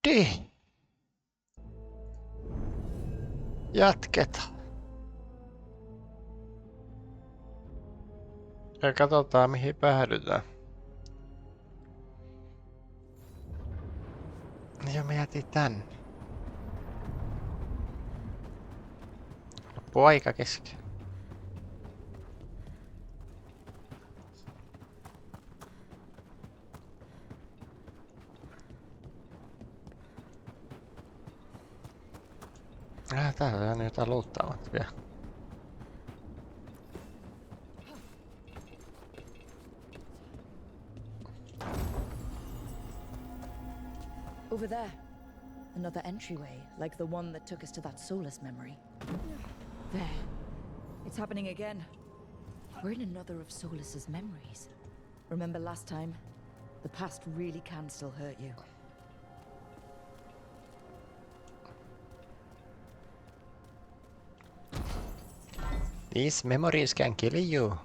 Nudi! Jatketaan. Ja katsotaan mihin päädytään. Ja me jätin tänne. Loppu aika kesken. Täällä on jotain luuttaamat vielä. Over there. Another entryway, like the one that took us to that Solus memory. There. It's happening again. We're in another of Solus's memories. Remember last time? The past really can still hurt you. These memories can kill you.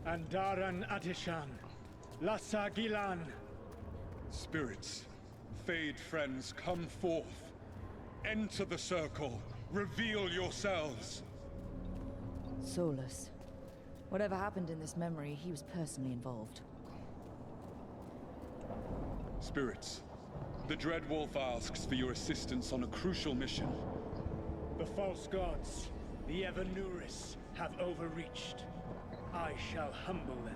Andaran Atishan, Lassa Gilan. Spirits, fade friends, come forth. Enter the circle. Reveal yourselves. Solus. Whatever happened in this memory, he was personally involved. Spirits, the Dread Wolf asks for your assistance on a crucial mission. The false gods, the Evanuris, have overreached. I shall humble them.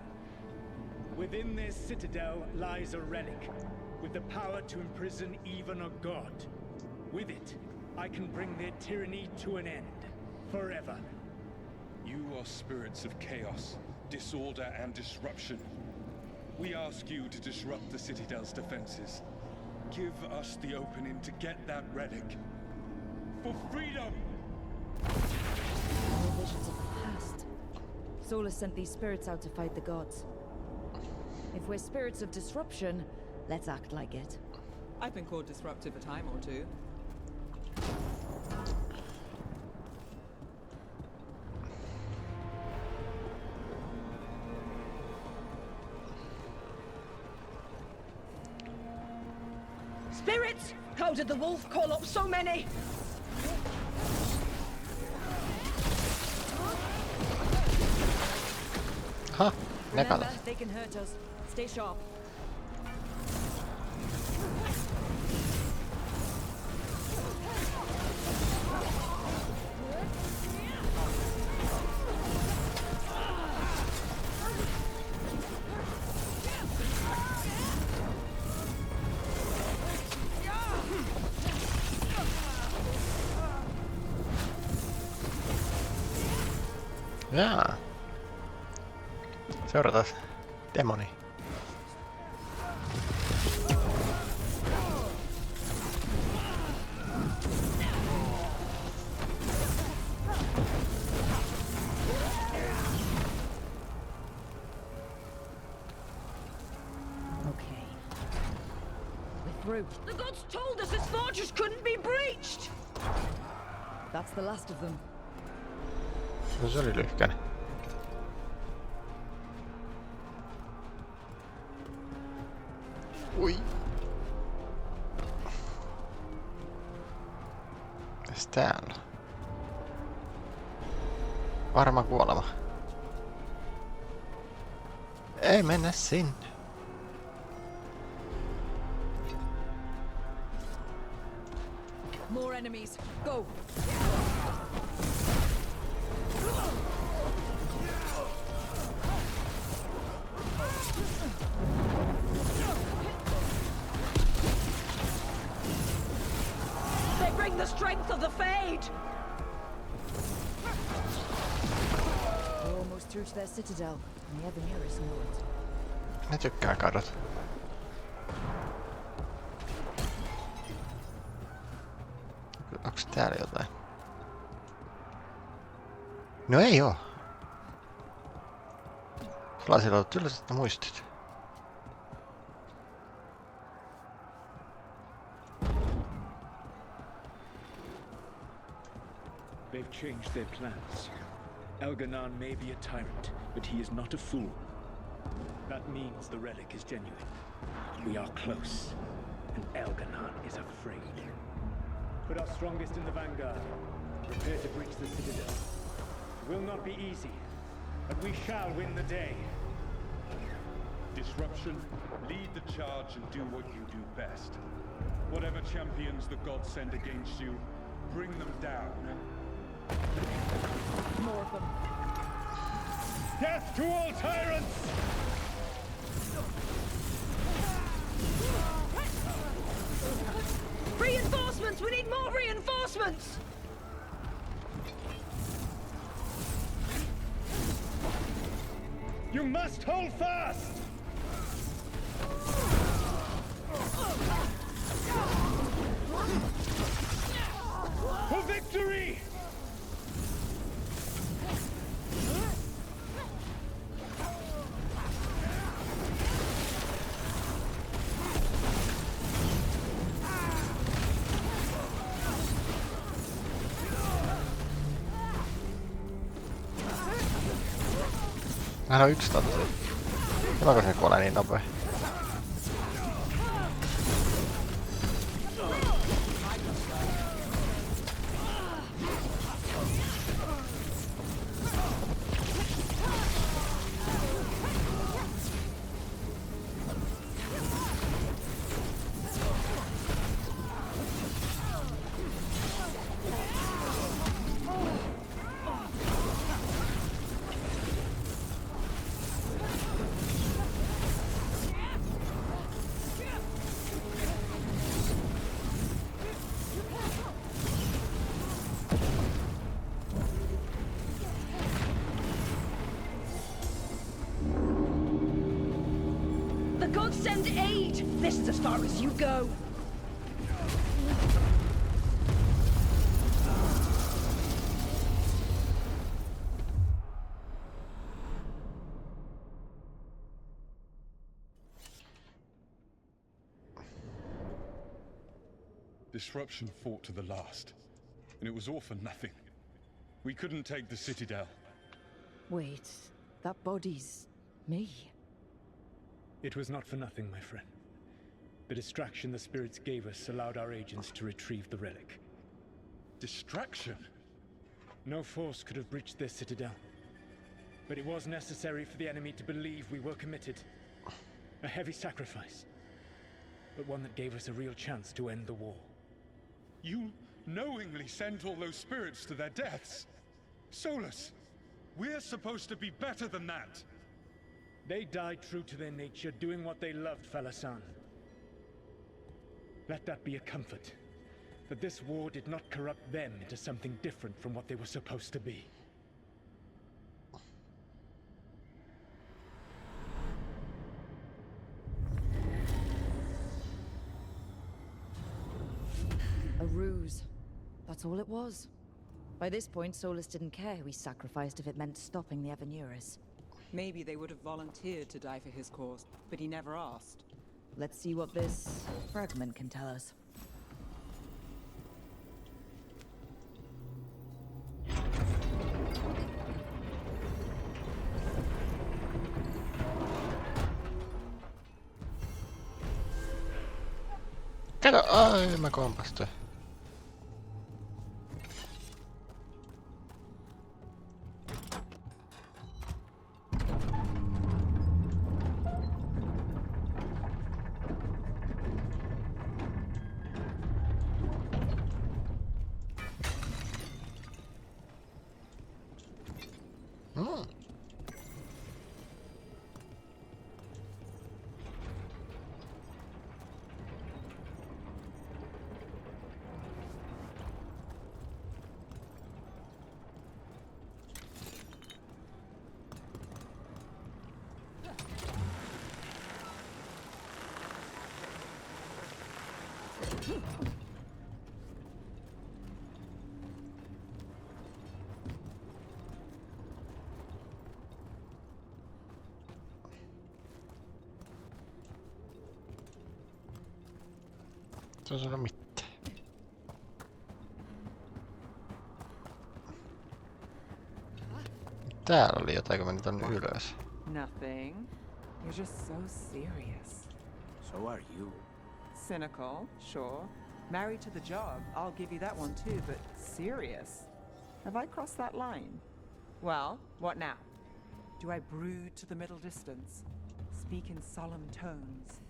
Within this citadel lies a relic, with the power to imprison even a god. With it, I can bring their tyranny to an end, forever. You are spirits of chaos, disorder, and disruption. We ask you to disrupt the Citadel's defenses. Give us the opening to get that relic. For freedom! No visions of the past. Solus sent these spirits out to fight the gods. If we're spirits of disruption, let's act like it. I've been called disruptive a time or two. Spirits! How did the wolf call up so many? Huh, Remember, they can hurt us. Stay sharp. Jaa. Seurataan demoni. Okay. We're through. The gods told us this fortress couldn't be breached! That's the last of them. No, se oli lyhkäinen. Ui. Mitäs täällä? Varma kuolema. Ei mennä sinne. More enemies. Go! They bring the strength of the Fade! We're almost through to their citadel, and the Evanuris know it. Ne tykkää kadot. Onks täällä jotain? No ei oo. Sellaisilla on tylsät muistit. They've changed their plans. Elganon may be a tyrant, but he is not a fool. That means the relic is genuine. We are close, and Elganon is afraid. Put our strongest in the vanguard. Prepare to breach the citadel. It will not be easy, but we shall win the day. Disruption, lead the charge and do what you do best. Whatever champions the gods send against you, bring them down. More of them. Death to all tyrants! Reinforcements! We need more reinforcements! You must hold fast! For victory! Hän on yksi totta. Tuleeko se kuolee niin nopea? The gods send aid! This is as far as you go! Disruption fought to the last, and it was all for nothing. We couldn't take the Citadel. Wait, that body's me. It was not for nothing, my friend. The distraction the spirits gave us allowed our agents to retrieve the relic. Distraction? No force could have breached this citadel. But it was necessary for the enemy to believe we were committed. A heavy sacrifice. But one that gave us a real chance to end the war. You knowingly sent all those spirits to their deaths? Solus, we're supposed to be better than that! They died true to their nature, doing what they loved, Falasan. Let that be a comfort. That this war did not corrupt them into something different from what they were supposed to be. A ruse. That's all it was. By this point, Solus didn't care who he sacrificed if it meant stopping the Evanuris. Maybe they would have volunteered to die for his cause, but he never asked. Let's see what this fragment can tell us. Kato, ai mä kompastuin. Se on sanonut mitään. Täällä oli jotain, kun meni tonne ylös. Nothing. You're just so serious. So are you. Cynical, sure. Married to the job, I'll give you that one too, but serious? Have I crossed that line? Well, what now? Do I brood to the middle distance? Speak in solemn tones?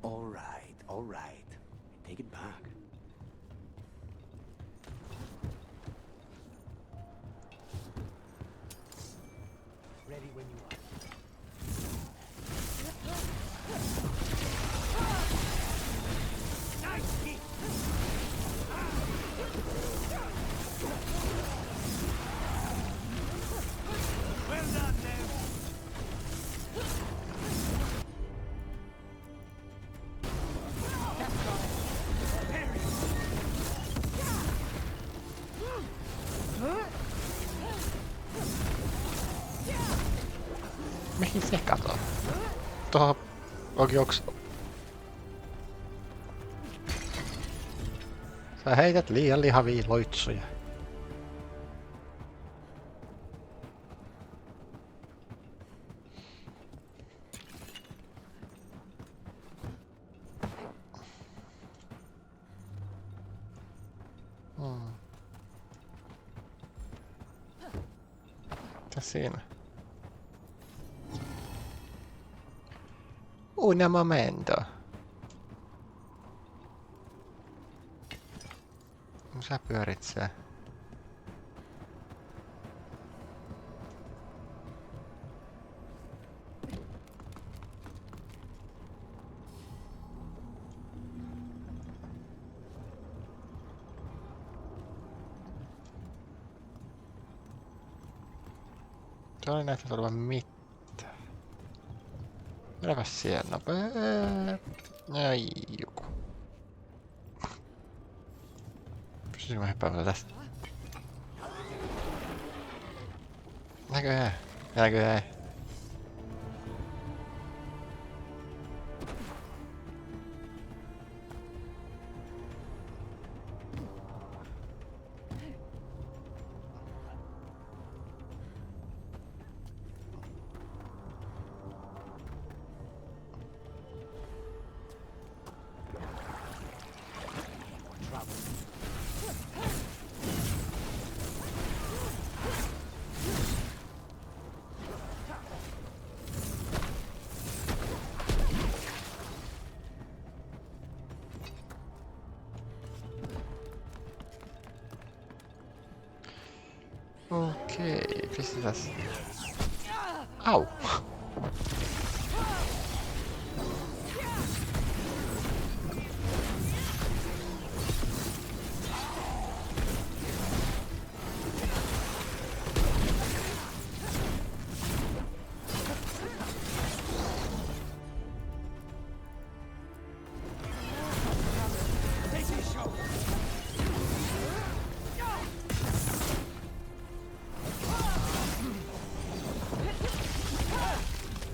All right, all right. Take it back. Ready when you are. Nice hit. Well done, Dave. Mihin se katoo? Tuohon onks... Sä heität liian lihavia loitsuja. Mitäs siinä? Un momento. Sä pyörit siellä. Tuolla ei näytä olevan mitään. Mennäpäs siellä nopea. Ai joku. Pystyisikö mä hyppäämällä tästä? Näköjään. Näköjään. Okei, pistetäs. Au!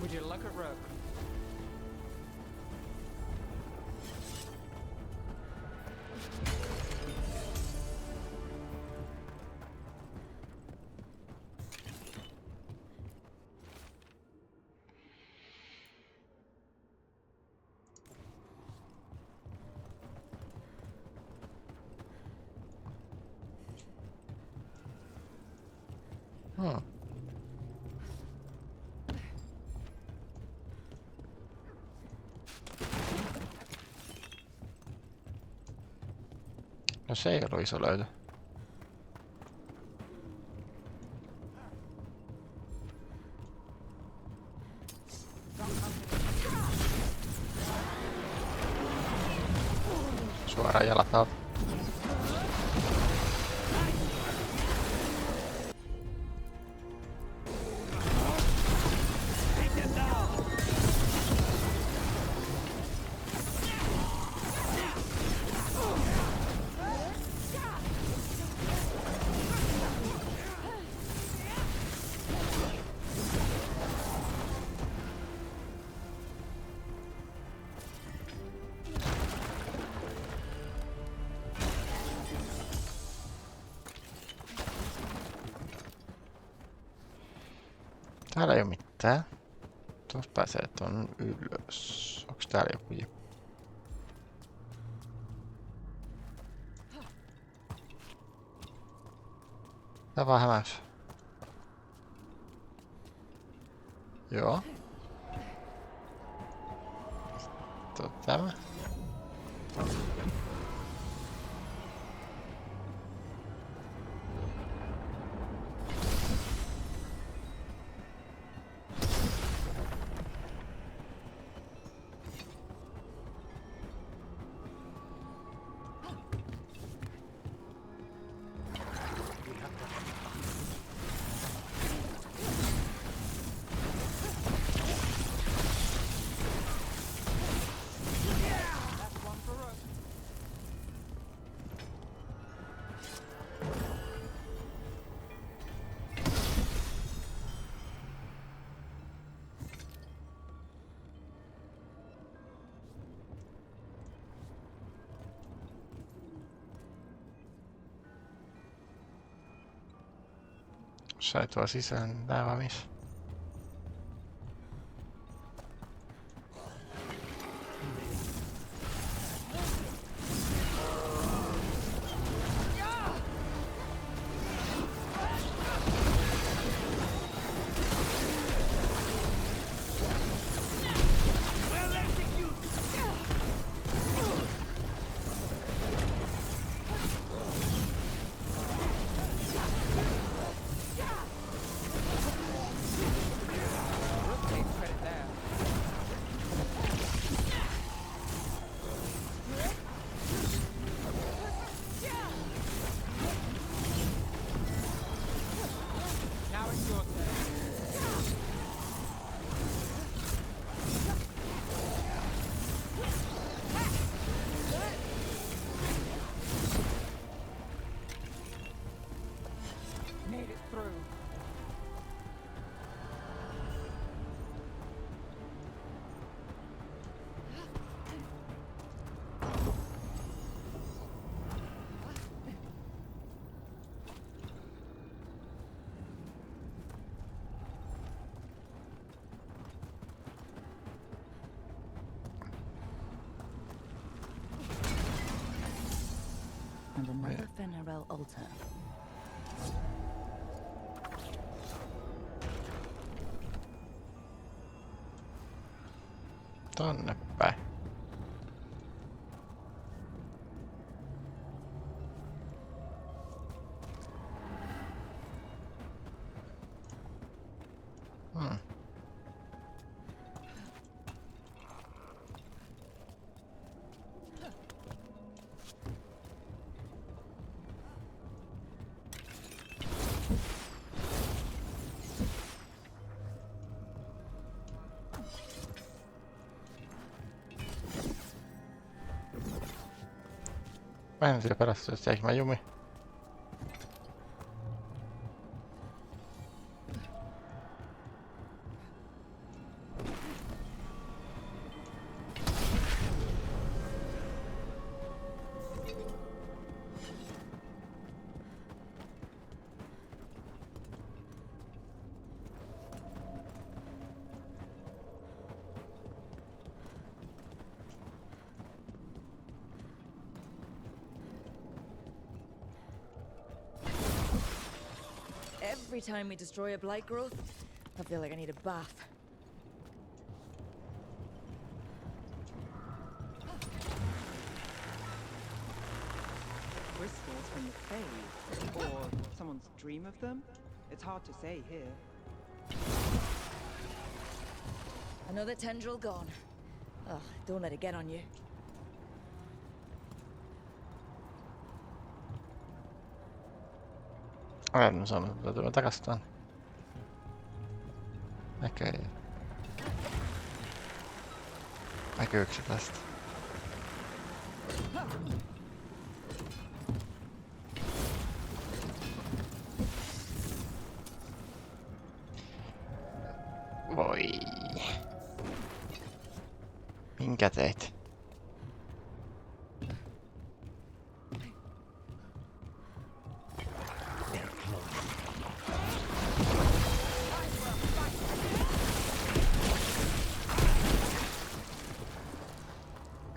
Would you look at Rook? No se ei ollut iso löytö. Suoraan jalat alta. Täällä ei oo mitään. Tuossa pääsee ton ylös. Onks täällä joku jippu? Tää vaan hämäys. Joo. Tämä. Sai tuo sisään tää vaan missä? And another Venerel altar. Tonne päin. Mä en siellä perässä, jos jäikin mä jumi. Every time we destroy a blight growth, I feel like I need a bath. Crystals from the cave, or someone's dream of them? It's hard to say here. Another tendril gone. Oh, don't let it get on you. Olen saanut tätä takastaan. Ehkä ei. Ehkä yksi tästä. Voi. Minkä teit?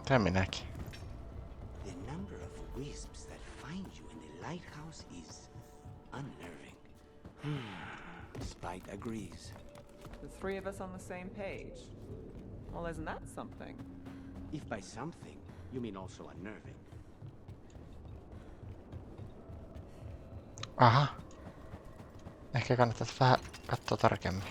Tää minäkin. The number of wisps that find you in the lighthouse is unnerving. Spite agrees. The three of us on the same page. Well, isn't that something? If by something, you mean also unnerving. Aha. Ehkä kannattaisi vähän katsoa tarkemmin.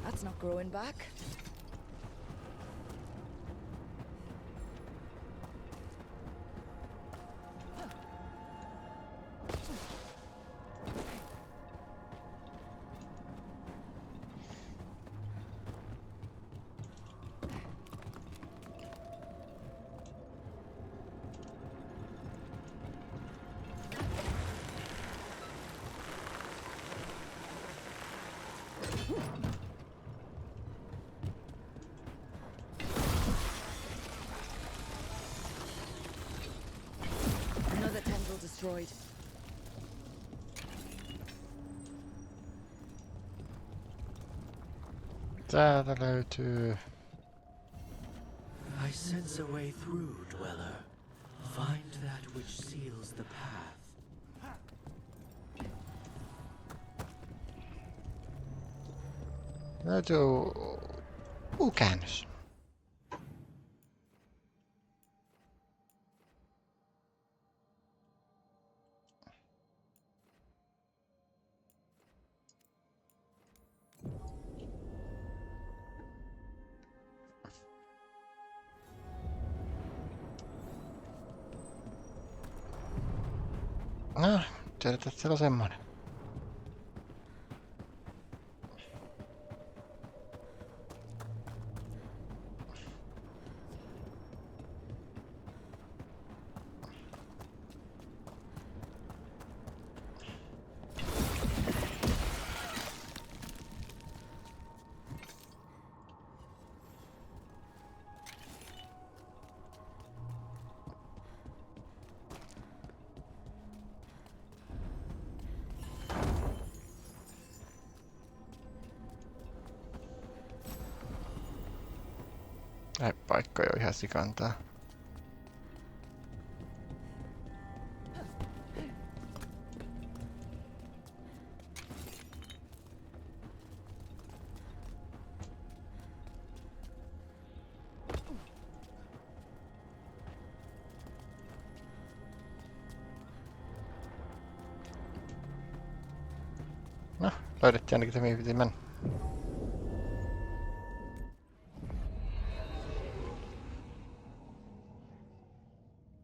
That's not growing back. Another tendril destroyed. Täältä löytyy... I sense a way through, Dweller. Find that which seals the path. Löytyy... käännös. No, tiedät, että siellä on semmonen. Näin paikka jo ihan sikantaa. No, löydettiin ainakin se, mihin piti mennä.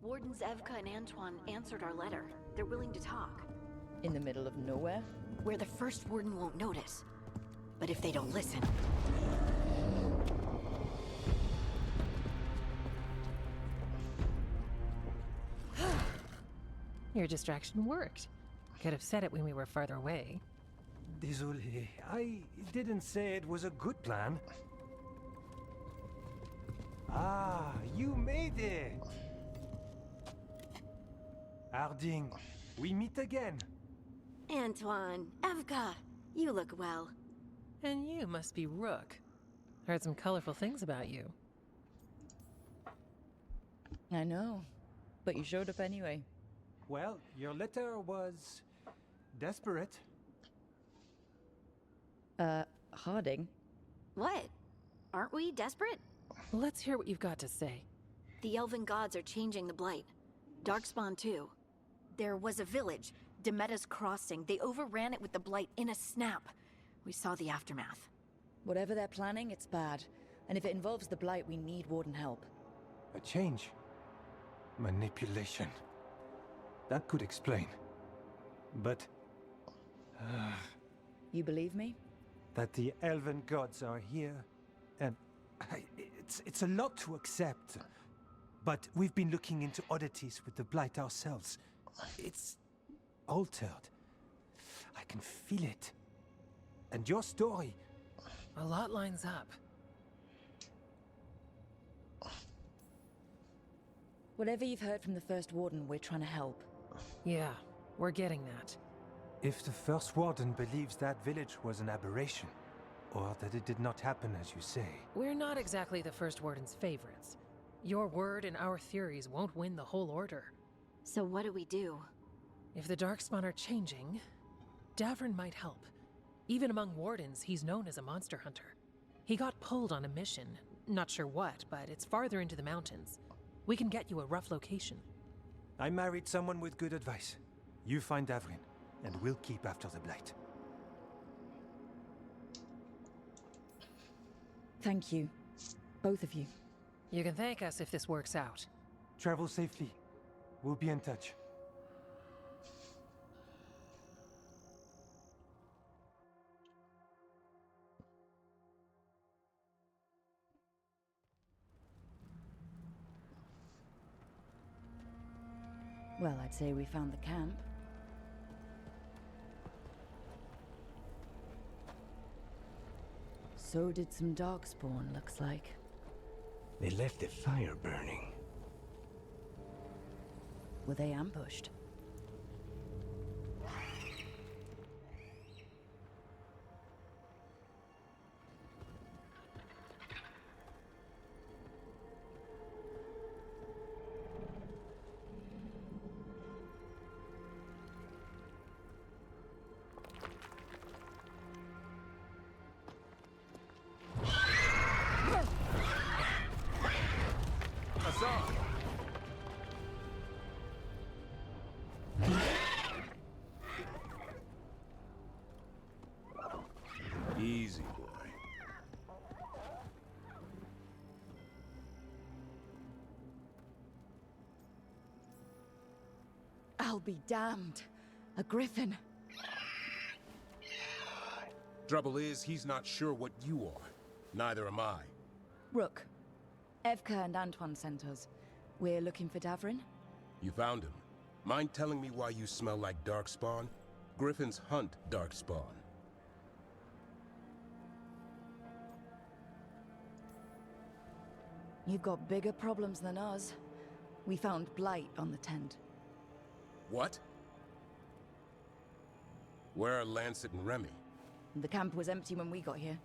Wardens Evka and Antoine answered our letter. They're willing to talk. In the middle of nowhere? Where the first warden won't notice. But if they don't listen... Your distraction worked. Could have said it when we were farther away. Désolé, I didn't say it was a good plan. Ah, you made it! Harding, we meet again. Antoine, Evka, you look well. And you must be Rook. Heard some colorful things about you. I know, but you showed up anyway. Well, your letter was desperate. Harding? What? Aren't we desperate? Let's hear what you've got to say. The elven gods are changing the Blight. Darkspawn too. There was a village, Demetta's Crossing. They overran it with the Blight in a snap. We saw the aftermath. Whatever they're planning, it's bad. And if it involves the Blight, we need Warden help. A change. Manipulation. That could explain. But... You believe me? that the elven gods are here, and it's a lot to accept. But we've been looking into oddities with the Blight ourselves. It's altered. I can feel it. And your story. A lot lines up. Whatever you've heard from the First Warden, we're trying to help. Yeah, we're getting that. If the First Warden believes that village was an aberration, or that it did not happen as you say. We're not exactly the First Warden's favorites. Your word and our theories won't win the whole order. So what do we do? If the Darkspawn are changing, Davrin might help. Even among Wardens, he's known as a monster hunter. He got pulled on a mission. Not sure what, but it's farther into the mountains. We can get you a rough location. I married someone with good advice. You find Davrin, and we'll keep after the Blight. Thank you. Both of you. You can thank us if this works out. Travel safely. We'll be in touch. Well, I'd say we found the camp. So did some Darkspawn, looks like. They left the fire burning. Were they ambushed? Easy, boy. I'll be damned. A griffin. Trouble is, he's not sure what you are. Neither am I. Rook. Evka and Antoine sent us. We're looking for Davrin. You found him. Mind telling me why you smell like Darkspawn? Griffins hunt Darkspawn. You've got bigger problems than us. We found blight on the tent. What? Where are Lancet and Remy? The camp was empty when we got here.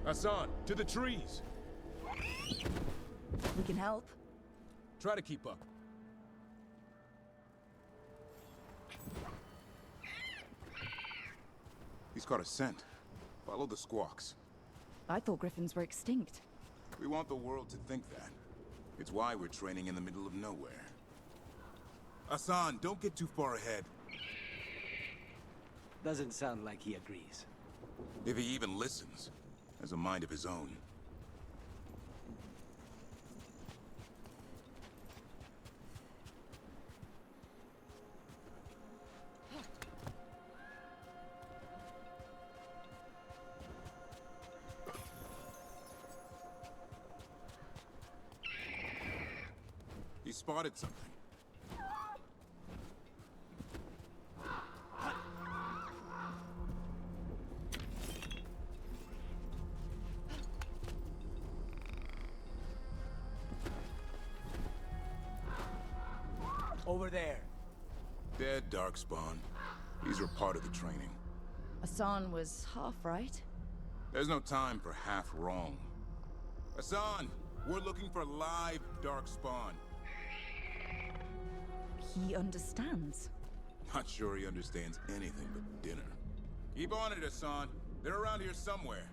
Hassan, to the trees! We can help. Try to keep up. He's got a scent. Follow the squawks. I thought griffins were extinct. We want the world to think that. It's why we're training in the middle of nowhere. Hassan, don't get too far ahead. Doesn't sound like he agrees. If he even listens. Has a mind of his own. He spotted something. Over there. Dead Darkspawn. These were part of the training. Hassan was half right. There's no time for half wrong. Hassan, we're looking for live Darkspawn. He understands. Not sure he understands anything but dinner. Keep on it, Hassan. They're around here somewhere.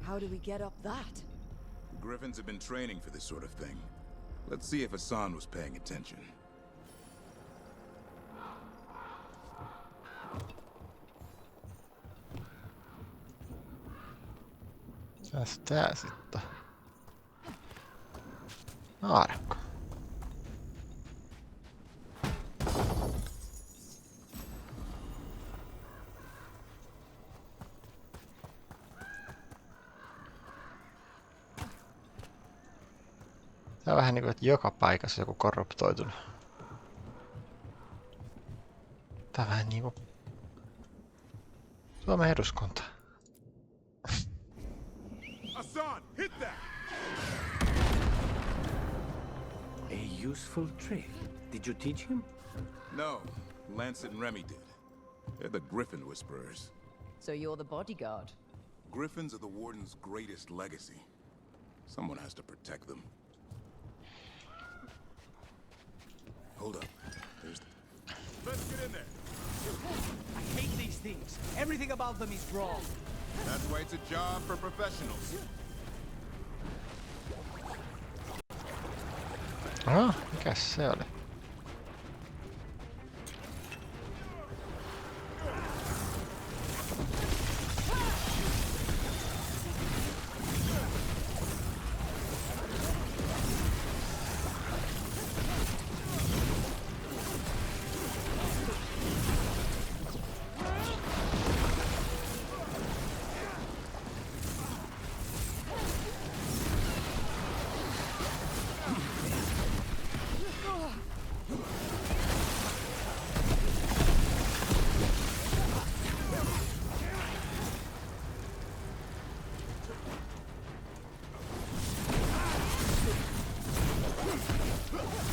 How do we get up that? Griffins have been training for this sort of thing. Let's see if Hassan was paying attention. Mitäs tää sitten? Aarakko. Tää on vähän niinku, että joka paikassa joku korruptoitunut. Tää on vähän niinku Suomen eduskunta. Hassan, hit that! A useful trick. Did you teach him? No, Lancet and Remy did. They're the Griffin Whisperers. So you're the bodyguard? Griffins are the Warden's greatest legacy. Someone has to protect them. Hold up. There's... Let's get in there! I hate these things. Everything about them is wrong. That's why it's a job for professionals. Mikäs se oli?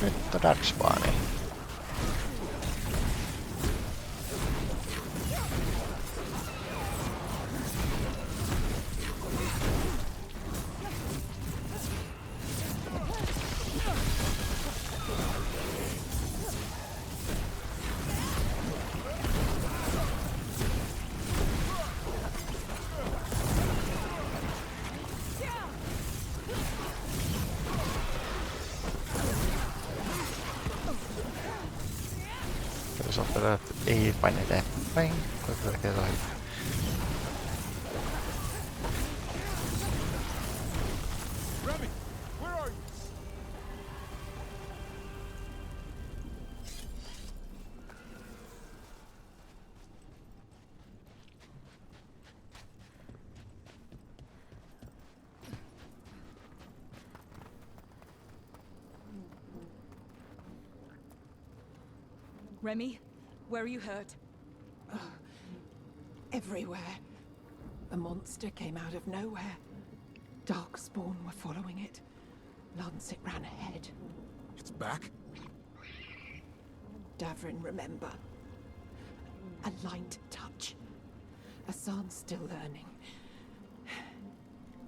Nyt on Darkspaani. Ei paine eteenpäin, koska tekee se ohjelma. Remy, where are you? Remy, where are you hurt? Everywhere. The monster came out of nowhere. Darkspawn were following it. Lancet ran ahead. It's back? Davrin, remember. A light touch. Hassan's still learning.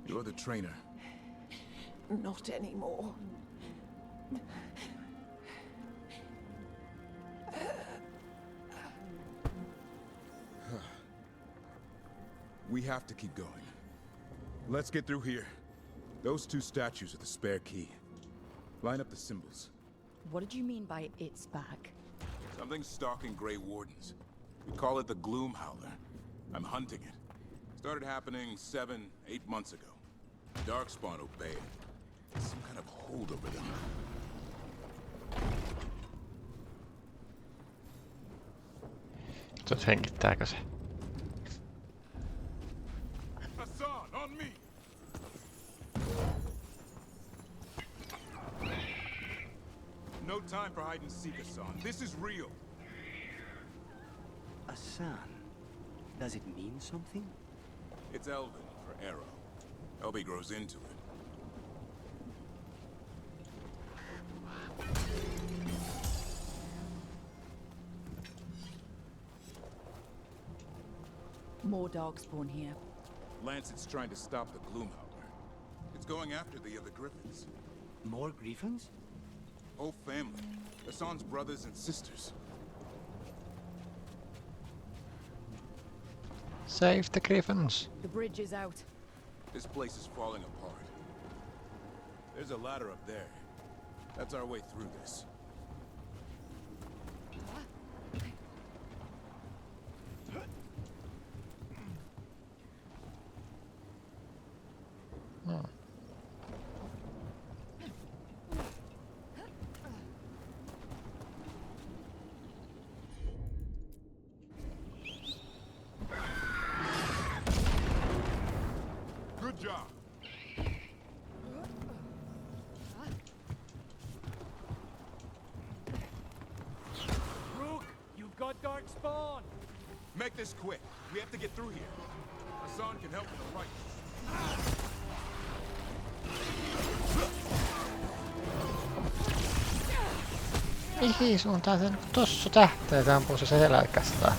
You're the trainer. Not anymore. We have to keep going. Let's get through here. Those two statues are the spare key. Line up the symbols. What did you mean by it's back? Something's stalking Grey Wardens. We call it the Gloom Howler. I'm hunting it. Started happening 7, 8 months ago. Darkspawn obeyed. Some kind of hold over them. Hengittääkö se? Hassan, on me! No time for hide and seek, Hassan. This is real. Hassan. Does it mean something? It's Elven for arrow. Elby grows into it. More Darkspawn here. Lancet's trying to stop the Gloomhowler. It's going after the other Griffins. More Griffins? Whole family. Hassan's brothers and sisters. Save the Griffins. The bridge is out. This place is falling apart. There's a ladder up there. That's our way through this. Good job. Rook, you've got Darkspawn. Make this quick. We have to get through here. Hassan can help with the right. Mihin suuntaan se tossu tähtää, se ampuu se selkästään.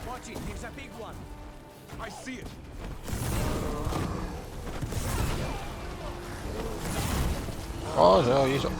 Watch it, there's a big one. I see it. Oh, se on iso.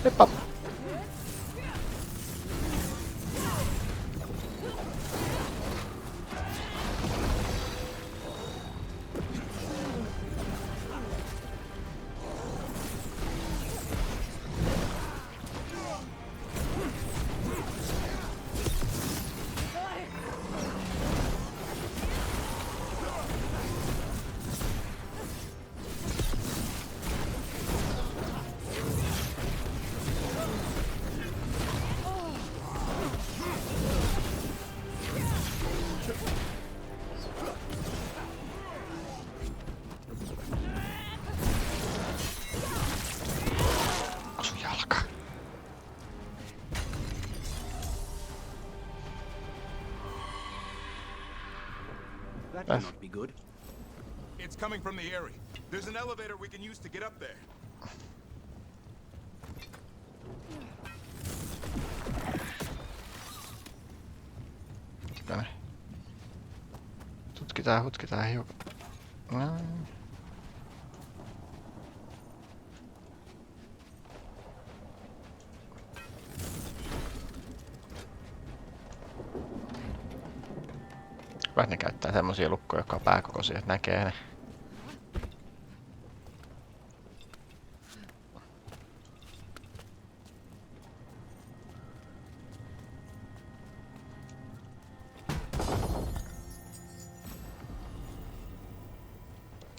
Heppa. Osu jalka. That cannot be good. It's coming from the area. There's an elevator we can use to get up there. Tänne. Tutkitaan hiukan. No. Vähän ne käyttää semmosia lukkoja, jotka on pääkokoisia, että näkee ne.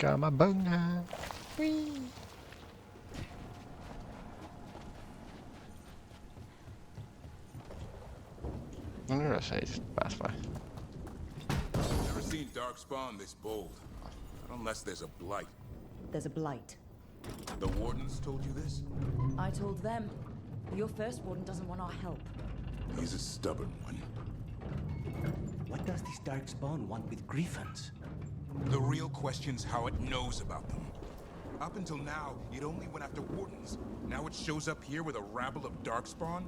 Kamabunga. Whee. No ylös ei sit pääs vai? Never seen Darkspawn this bold. Not unless there's a blight. There's a blight. The wardens told you this? I told them. Your first warden doesn't want our help. He's a stubborn one. What does this Darkspawn want with griffins? The real question's how it knows about them. Up until now, it only went after wardens. Now it shows up here with a rabble of Darkspawn?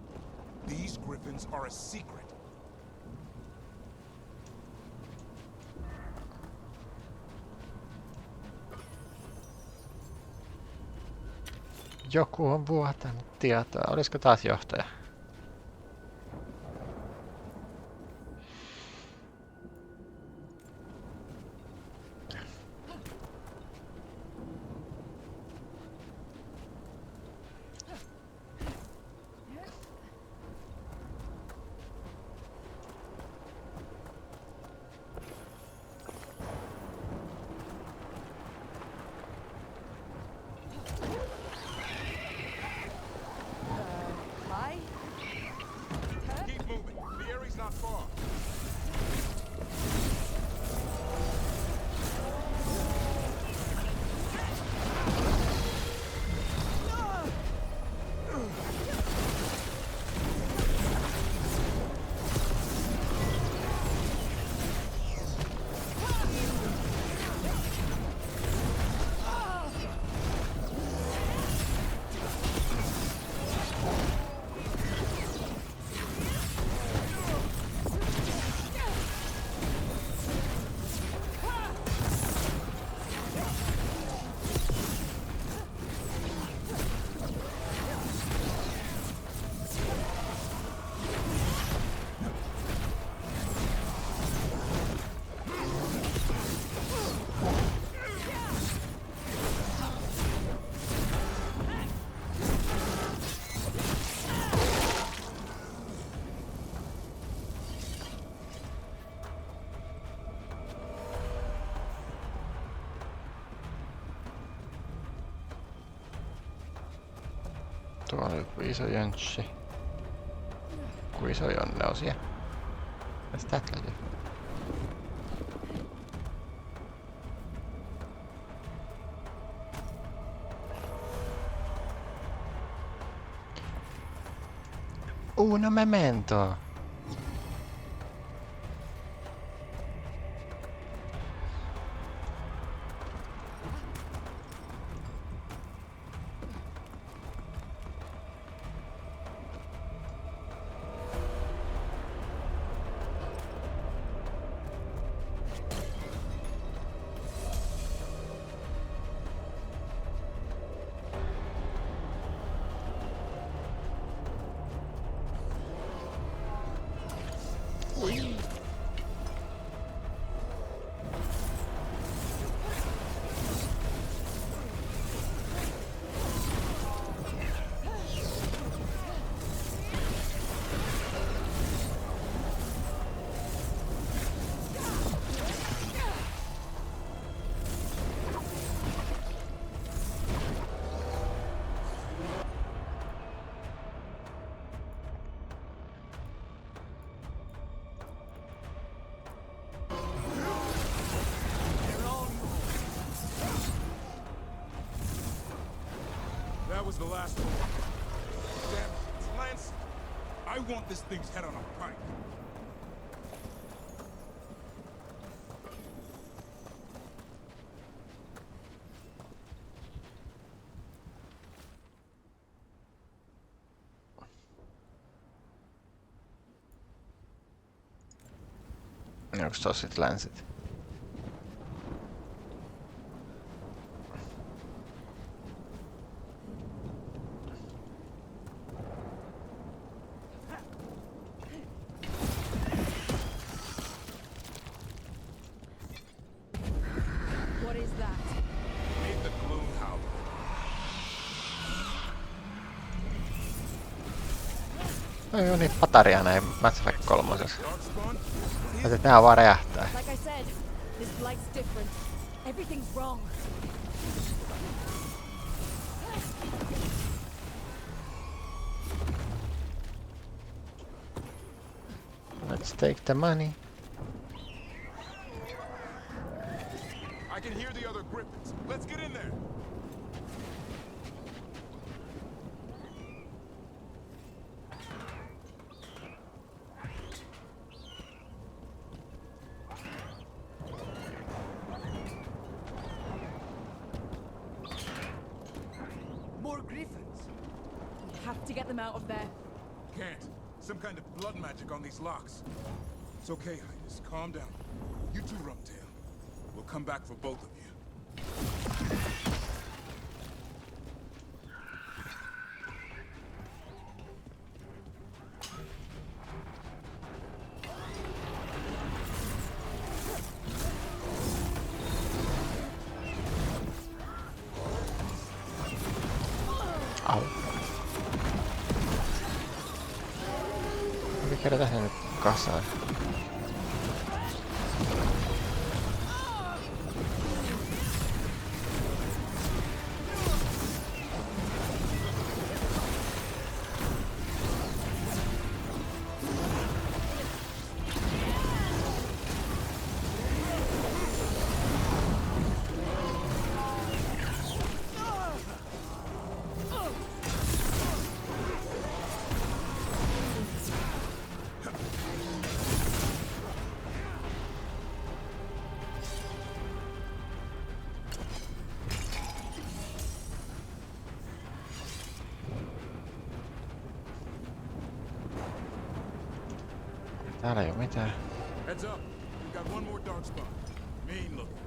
These griffins are a secret. Joku on vuotanut tietoa. Olisiko taas johtaja? Keep moving. The area's not far. Tuolla joku iso jönssi. Ku iso jonne on siellä. What's that like? Uno memento. That was the last one. Damn, it's Lance. I want this thing's head on a pike. Onks tossa sit länsit? What is that? Meet the Gloom Howler. No joo niin pataria näin Mass Effect 3:ssa. Mä et nää vaan räjähtää. Like I said, this blight's different. Everything's wrong. Let's take the money. I can hear the other Griffins. Let's get in there. More griffins. We have to get them out of there. Can't. Some kind of blood magic on these locks. It's okay, Highness. Calm down. You too, Rumtail. We'll come back for both of you. Au. Mikä kerätään sen nyt kasaan? Täällä ei oo mitään. Heads up. We got one more dark spot. Mean looking.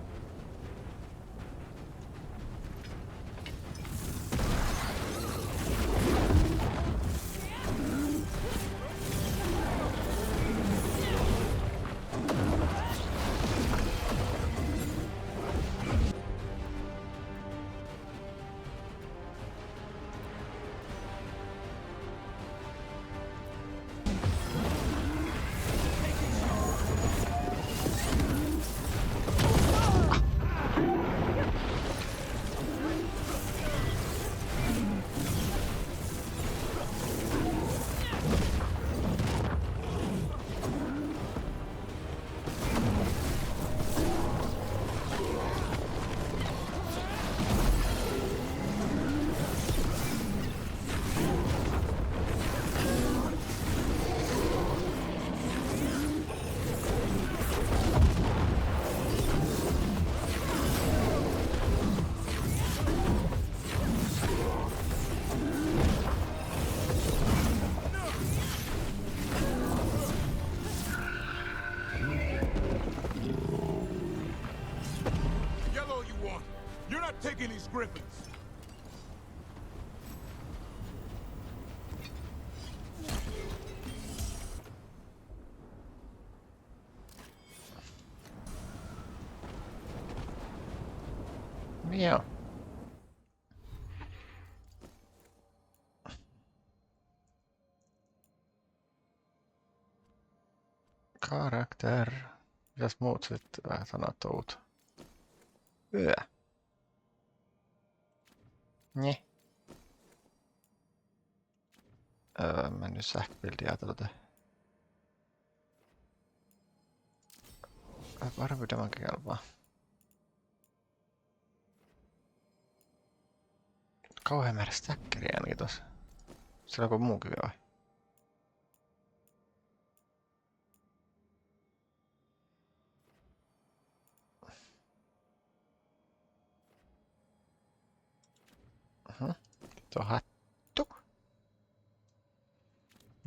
taking these griffins. Joo. Karakter. Mitäs muut sitten vähän sanotut? Yö. Niin. Mennyt sähköpildiä tuota. Varmuudemankin kelpaa. Kauhean määrä stackeria ainakin tossa. Siellä on joku muukin vai? Tuo hattu.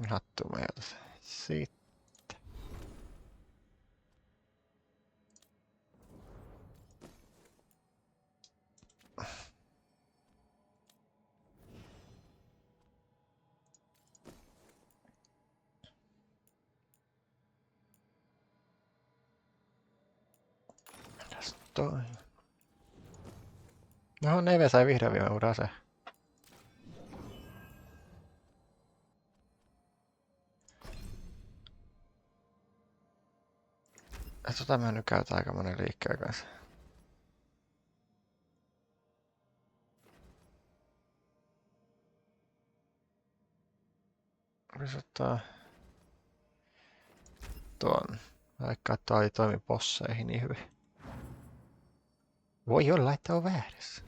Hattu mä jätän sitten. Mitäs toi? No, Neve sai vihdoin viime uuden aseen. Tota mä nyt käytän aika monen liikkeen kanssa. Voisi ottaa tuon. Vaikka toi ei toimi bosseihin niin hyvin. Voi olla, että on väärässä.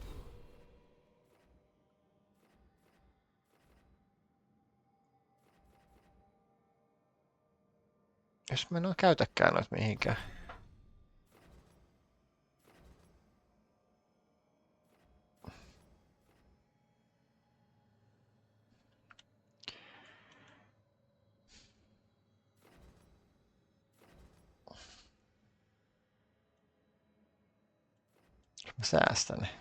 Jos mä en oo käytäkään noit mihinkään. Mä säästän ne.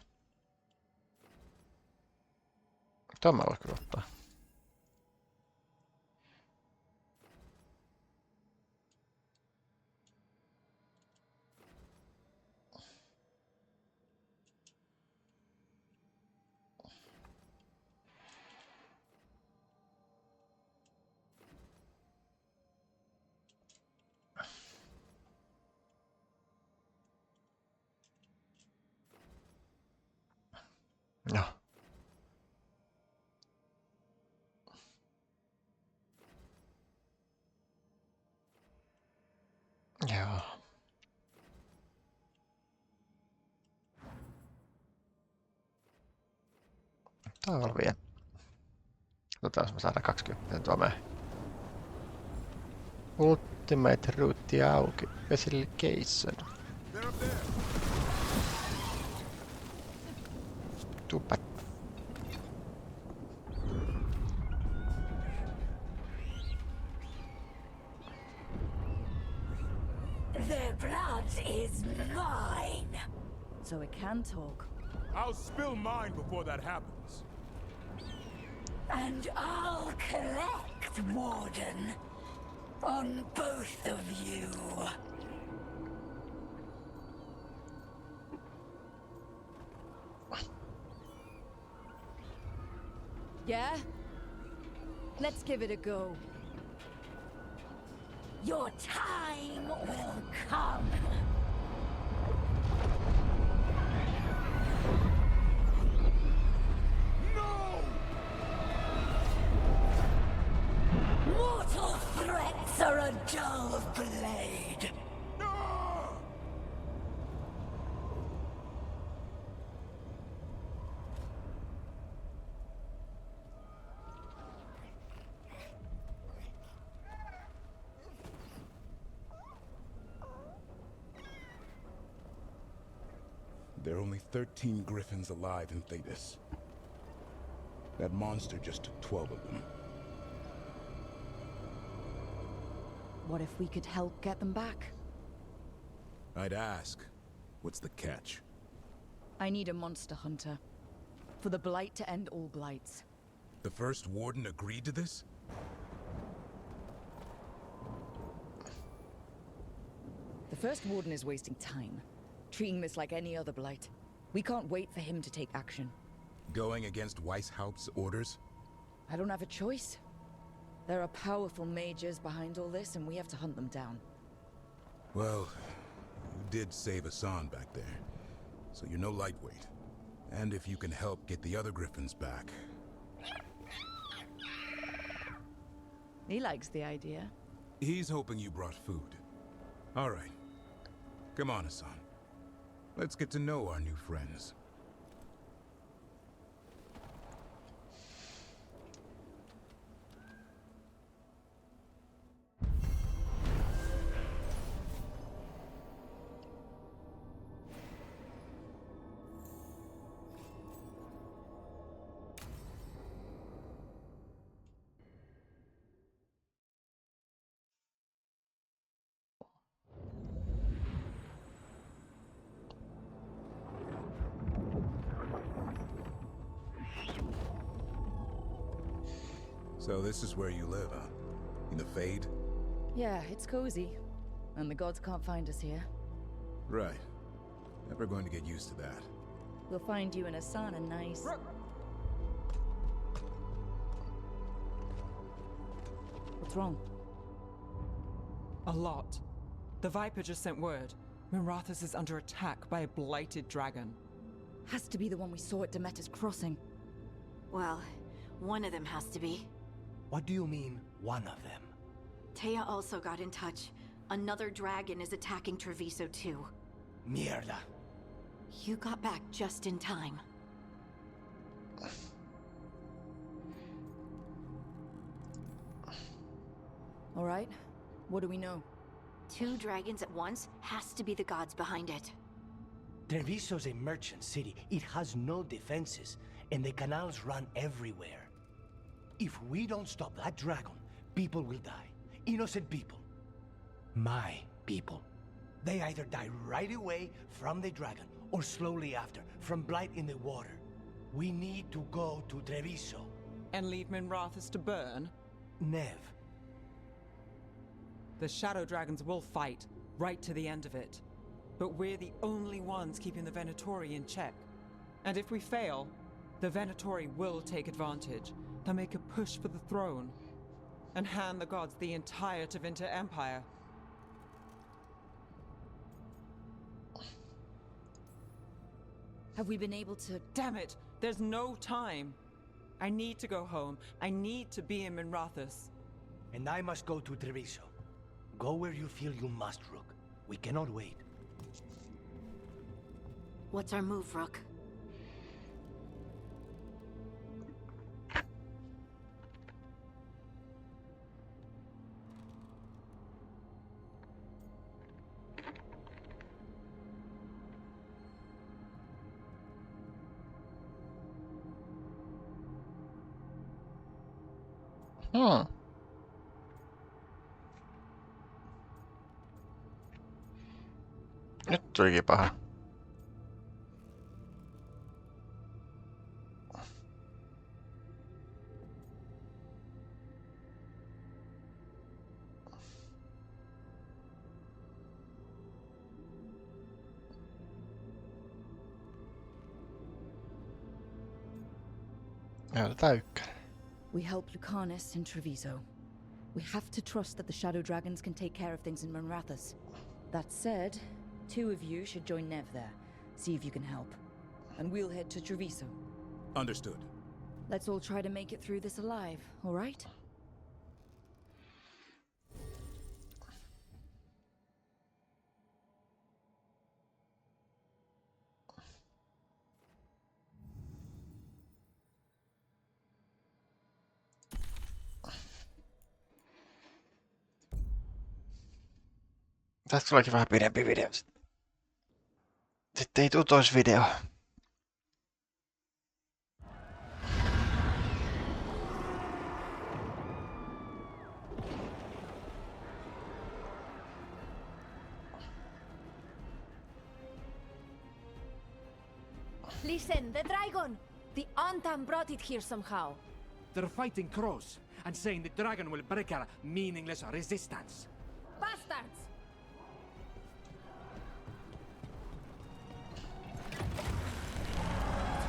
Tuon mä voin kyllä ottaa. No. Joo. Talvia. Katsotaan, jos me saadaan 20 tuomeen. Ultimate Route auki. Facilitation. Tupat. Their blood is mine. So it can talk. I'll spill mine before that happens. And I'll collect, Warden. On both of you. Yeah? Let's give it a go. Your time will come. No! Mortal threats are a dull blade. There are only 13 griffins alive in Thetis. That monster just took 12 of them. What if we could help get them back? I'd ask, what's the catch? I need a monster hunter. For the Blight to end all blights. The first warden agreed to this? The first warden is wasting time, treating this like any other blight. We can't wait for him to take action. Going against Weishaupt's orders? I don't have a choice. There are powerful mages behind all this, and we have to hunt them down. Well, you did save Hassan back there, so you're no lightweight. And if you can help get the other griffins back... He likes the idea. He's hoping you brought food. All right. Come on, Hassan. Let's get to know our new friends. So this is where you live, huh? In the Fade? Yeah, it's cozy. And the gods can't find us here. Right. Never going to get used to that. We'll find you and Hassan a nice... What's wrong? A lot. The Viper just sent word. Minrathous is under attack by a blighted dragon. Has to be the one we saw at Demeter's Crossing. Well, one of them has to be. What do you mean, one of them? Taya also got in touch. Another dragon is attacking Treviso too. Mierda. You got back just in time. All right. What do we know? 2 dragons at once has to be the gods behind it. Treviso's a merchant city. It has no defenses, and the canals run everywhere. If we don't stop that dragon, people will die. Innocent people. My people. They either die right away from the dragon, or slowly after, from blight in the water. We need to go to Treviso. And leave Minrathous to burn? Nev. The Shadow Dragons will fight, right to the end of it. But we're the only ones keeping the Venatori in check. And if we fail, the Venatori will take advantage. They'll make a push for the throne, and hand the gods the entire Tevinter Empire. Have we been able to... Damn it! There's no time! I need to go home. I need to be in Minrathous. And I must go to Treviso. Go where you feel you must, Rook. We cannot wait. What's our move, Rook? Nyt tulikin paha. Näytetään ykkönen. We help Lucanus in Treviso. We have to trust that the Shadow Dragons can take care of things in Minrathous. That said, 2 of you should join Nev there. See if you can help. And we'll head to Treviso. Understood. Let's all try to make it through this alive, all right? Tästä tuleekin vähän pidempi video. Sitten ei tuu tois video. Listen, the dragon! The Antam brought it here somehow. They're fighting crows and saying the dragon will break our meaningless resistance. Bastards!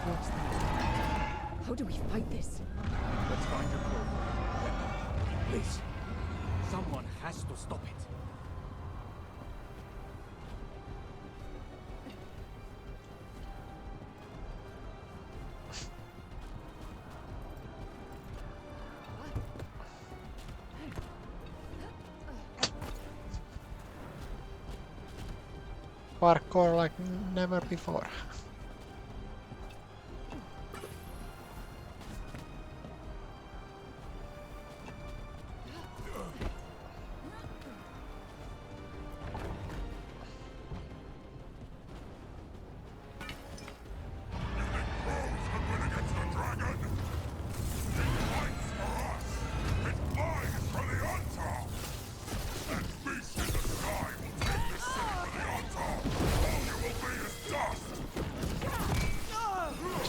What's that? How do we fight this? Let's find a crow. Please. Someone has to stop it. Parkour like never before.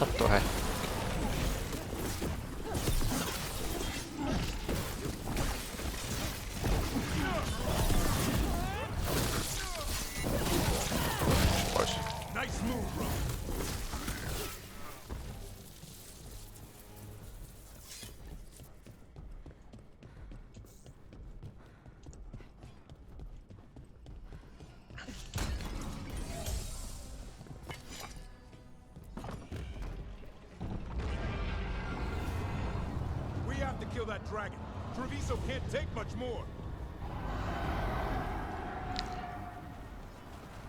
Sattuu hei. Pois. Nice move, bro. We have to kill that dragon. Treviso can't take much more.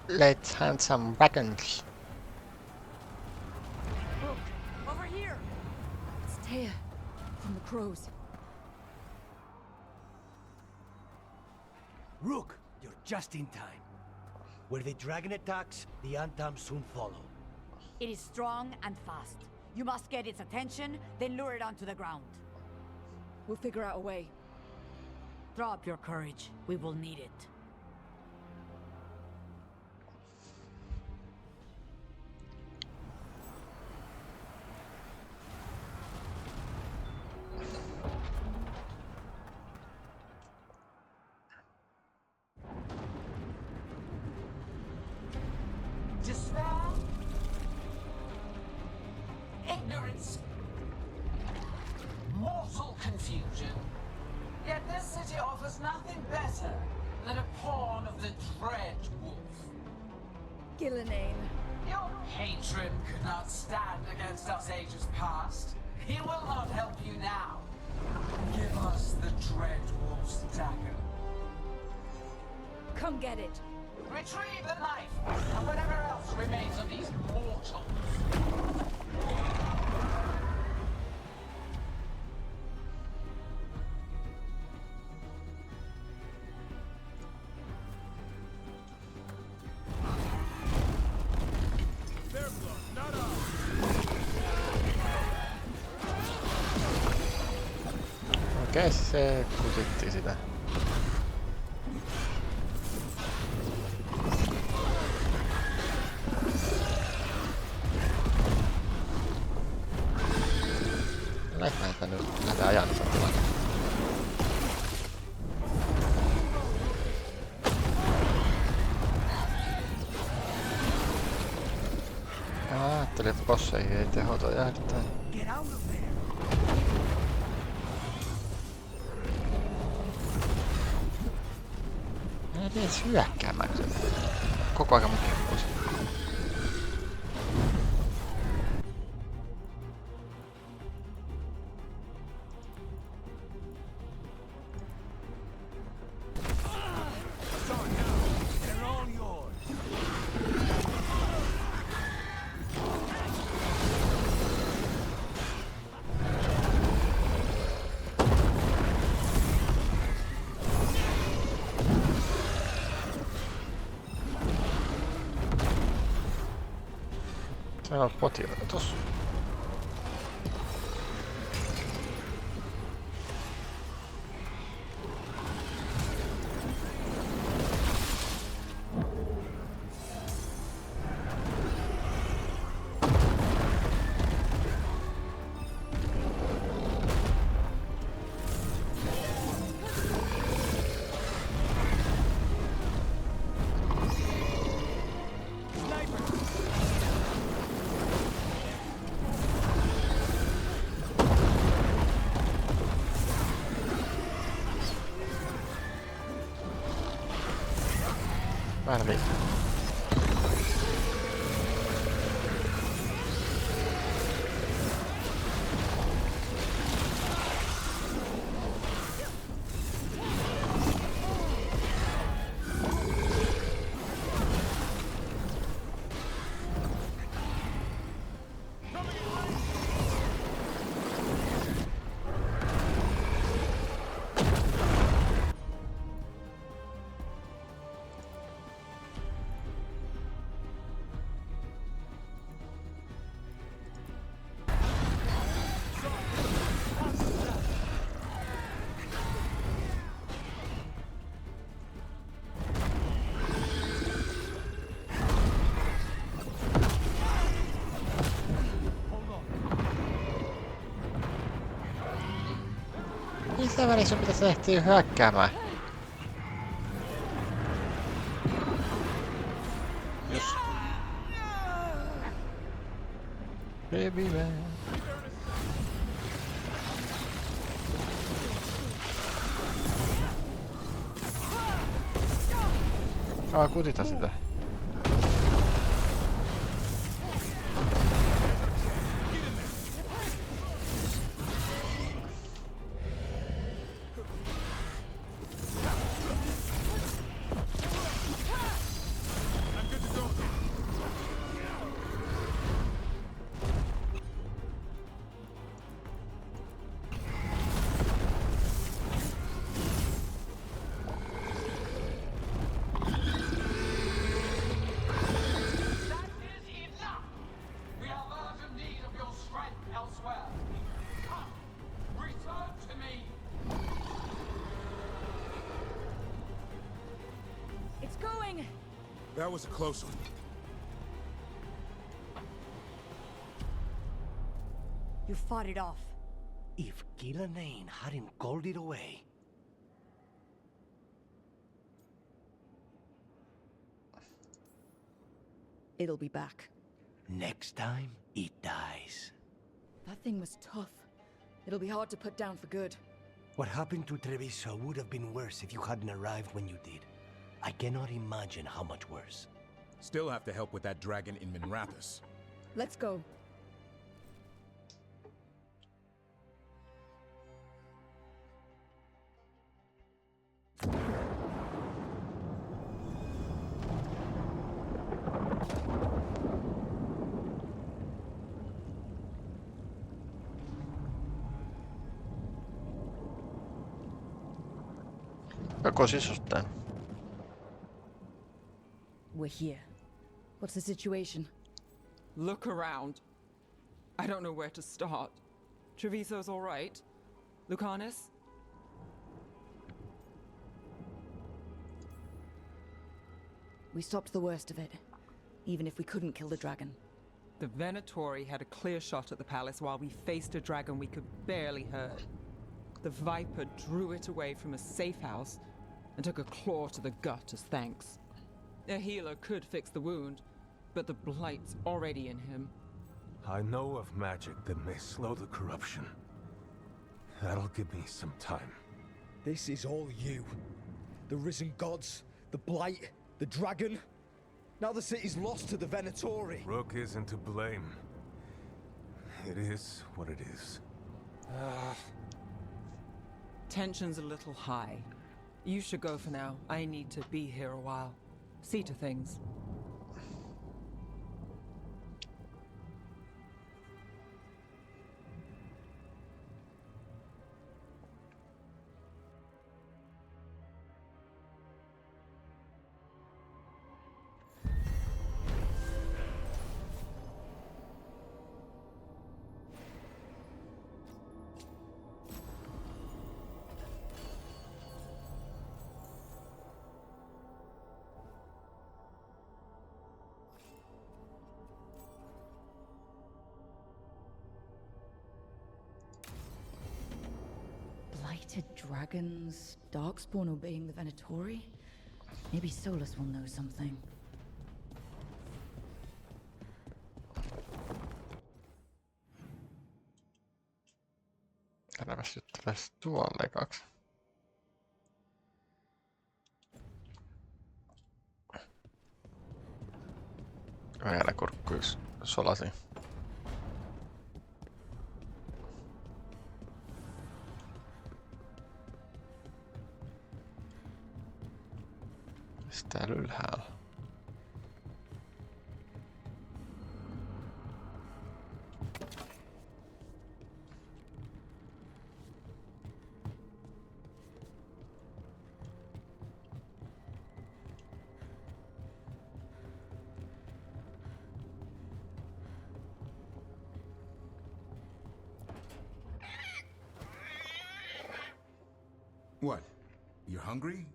Let's hunt some dragons. Look, over here! It's Taya from the crows. Rook, you're just in time. Where the dragon attacks, the Antam soon follow. It is strong and fast. You must get its attention, then lure it onto the ground. We'll figure out a way. Drop your courage. We will need it. Despair, ignorance, mortal confusion. Yet this city offers nothing better than a pawn of the Dread Wolf. Gillenane. Your patron could not stand against us ages past. He will not help you now. Give us the Dread Wolf's dagger. Come get it. Retrieve the knife and whatever else remains of these mortals. Their blood, not ours. Okei, se kusitti sitä. Lähdetään nyt, lähdetään ajan tavallaan. Ajattelin, että bosseihin ei tehota jäädyttää. Ei edes hyökkäämään sitä. Koko ajan mun kippuisi. Täällä on potilaita tossa. Vähän lisää. Missä välissä pitäisi ehtiä hyökkäämään? Jos... Baby man. Kutita sitä. That was a close one. You fought it off. If Gillenane hadn't called it away. It'll be back. Next time, it dies. That thing was tough. It'll be hard to put down for good. What happened to Treviso would have been worse if you hadn't arrived when you did. I cannot imagine how much worse. Still have to help with that dragon in Minrathous. Let's go. Joko sisustain? We're here. What's the situation? Look around. I don't know where to start. Treviso's all right. Lucanus? We stopped the worst of it, even if we couldn't kill the dragon. The Venatori had a clear shot at the palace while we faced a dragon we could barely hurt. The Viper drew it away from a safe house and took a claw to the gut as thanks. A healer could fix the wound, but the blight's already in him. I know of magic that may slow the corruption. That'll give me some time. This is all you. The risen gods, the blight, the dragon. Now the city's lost to the Venatori. Rook isn't to blame. It is what it is. Tension's a little high. You should go for now. I need to be here a while. See to things. Blighted dragons, Darkspawn obeying the Venatori? Maybe Solus will know something. Käydäänpäs jutteles tuolle kaksi. Vegaana kurkku yksi solasi. Mistä täällä ylhäällä? What? You're hungry?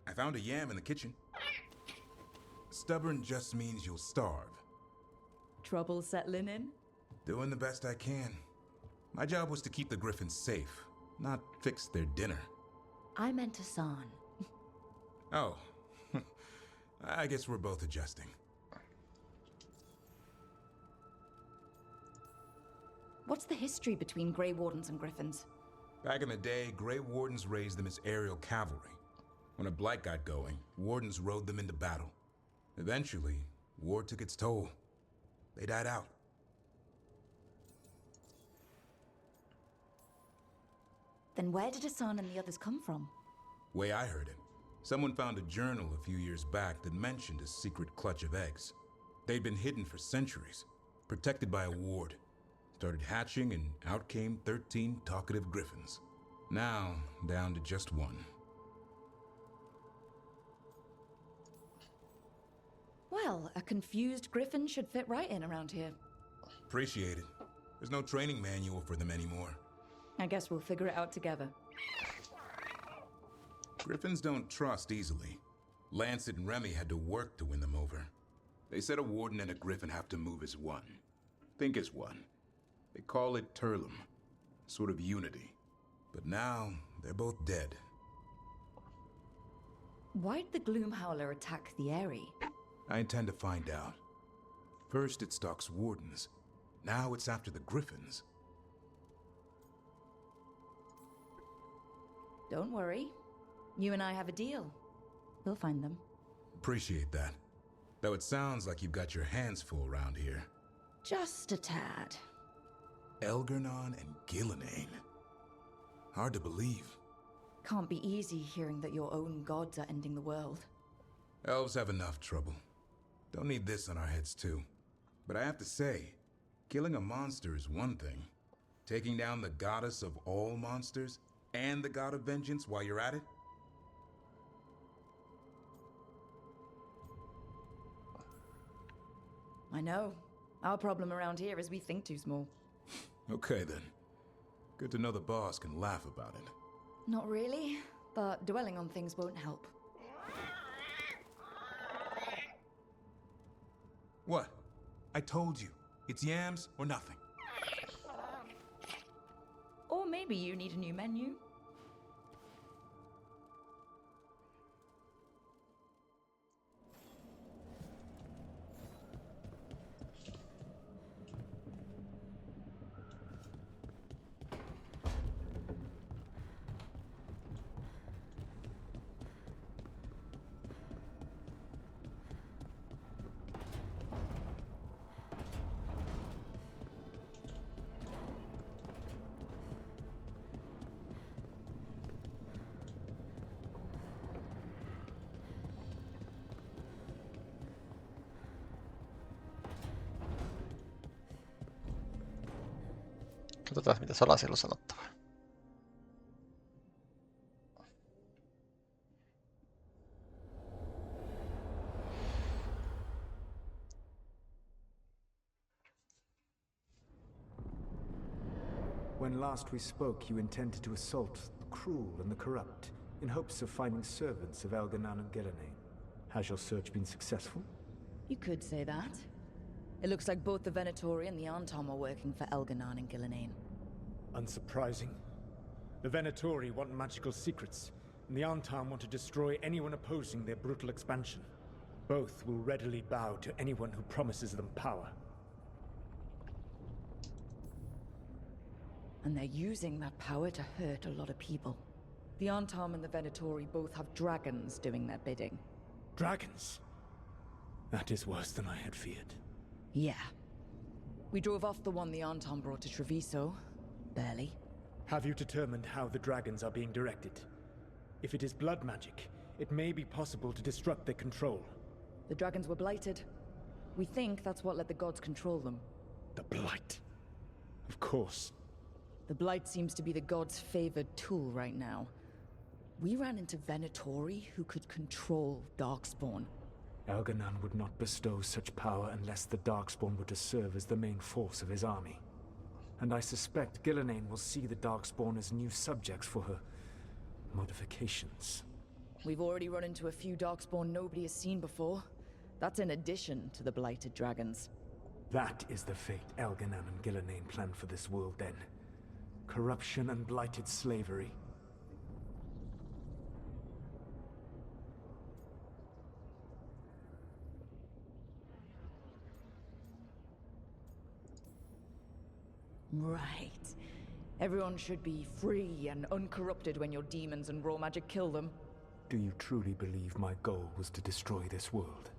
I found a yam in the kitchen. Stubborn just means you'll starve. Trouble settling in? Doing the best I can. My job was to keep the Griffins safe, not fix their dinner. I meant Hassan. Oh. I guess we're both adjusting. What's the history between Grey Wardens and Griffins? Back in the day, Grey Wardens raised them as aerial cavalry. When a blight got going, Wardens rode them into battle. Eventually, war took its toll. They died out. Then where did Hassan and the others come from? Way I heard it, someone found a journal a few years back that mentioned a secret clutch of eggs. They'd been hidden for centuries, protected by a ward. Started hatching and out came 13 talkative griffins. Now, down to just one. Well, a confused griffin should fit right in around here. Appreciate it. There's no training manual for them anymore. I guess we'll figure it out together. Griffins don't trust easily. Lancet and Remy had to work to win them over. They said a warden and a griffin have to move as one. Think as one. They call it Turlum, sort of unity. But now, they're both dead. Why'd the Gloom Howler attack the Eyrie? I intend to find out. First it stalks wardens. Now it's after the griffins. Don't worry. You and I have a deal. We'll find them. Appreciate that. Though it sounds like you've got your hands full around here. Just a tad. Elgernon and Gillenane. Hard to believe. Can't be easy hearing that your own gods are ending the world. Elves have enough trouble. Don't need this on our heads too. But I have to say, killing a monster is one thing. Taking down the goddess of all monsters and the god of vengeance while you're at it? I know. Our problem around here is we think too small. Okay then. Good to know the boss can laugh about it. Not really, but dwelling on things won't help. What? I told you. It's yams or nothing. Or maybe you need a new menu. Katsotaan mitä Salasilla on sanottavaa. When last we spoke, you intended to assault the cruel and the corrupt, in hopes of finding servants of Elgernon and Gillenane. Has your search been successful? You could say that. It looks like both the Venatori and the Antom are working for Elgernon and Gillenane. Unsurprising. The Venatori want magical secrets, and the Antom want to destroy anyone opposing their brutal expansion. Both will readily bow to anyone who promises them power. And they're using that power to hurt a lot of people. The Antom and the Venatori both have dragons doing their bidding. Dragons? That is worse than I had feared. Yeah. We drove off the one the Anton brought to Treviso. Barely. Have you determined how the dragons are being directed? If it is blood magic, it may be possible to disrupt their control. The dragons were blighted. We think that's what let the gods control them. The Blight. Of course. The Blight seems to be the gods' favored tool right now. We ran into Venatori, who could control Darkspawn. Elganon would not bestow such power unless the Darkspawn were to serve as the main force of his army. And I suspect Gillenane will see the Darkspawn as new subjects for her modifications. We've already run into a few Darkspawn nobody has seen before. That's in addition to the blighted dragons. That is the fate Elganon and Gillenane planned for this world then. Corruption and blighted slavery. Right. Everyone should be free and uncorrupted when your demons and raw magic kill them. Do you truly believe my goal was to destroy this world?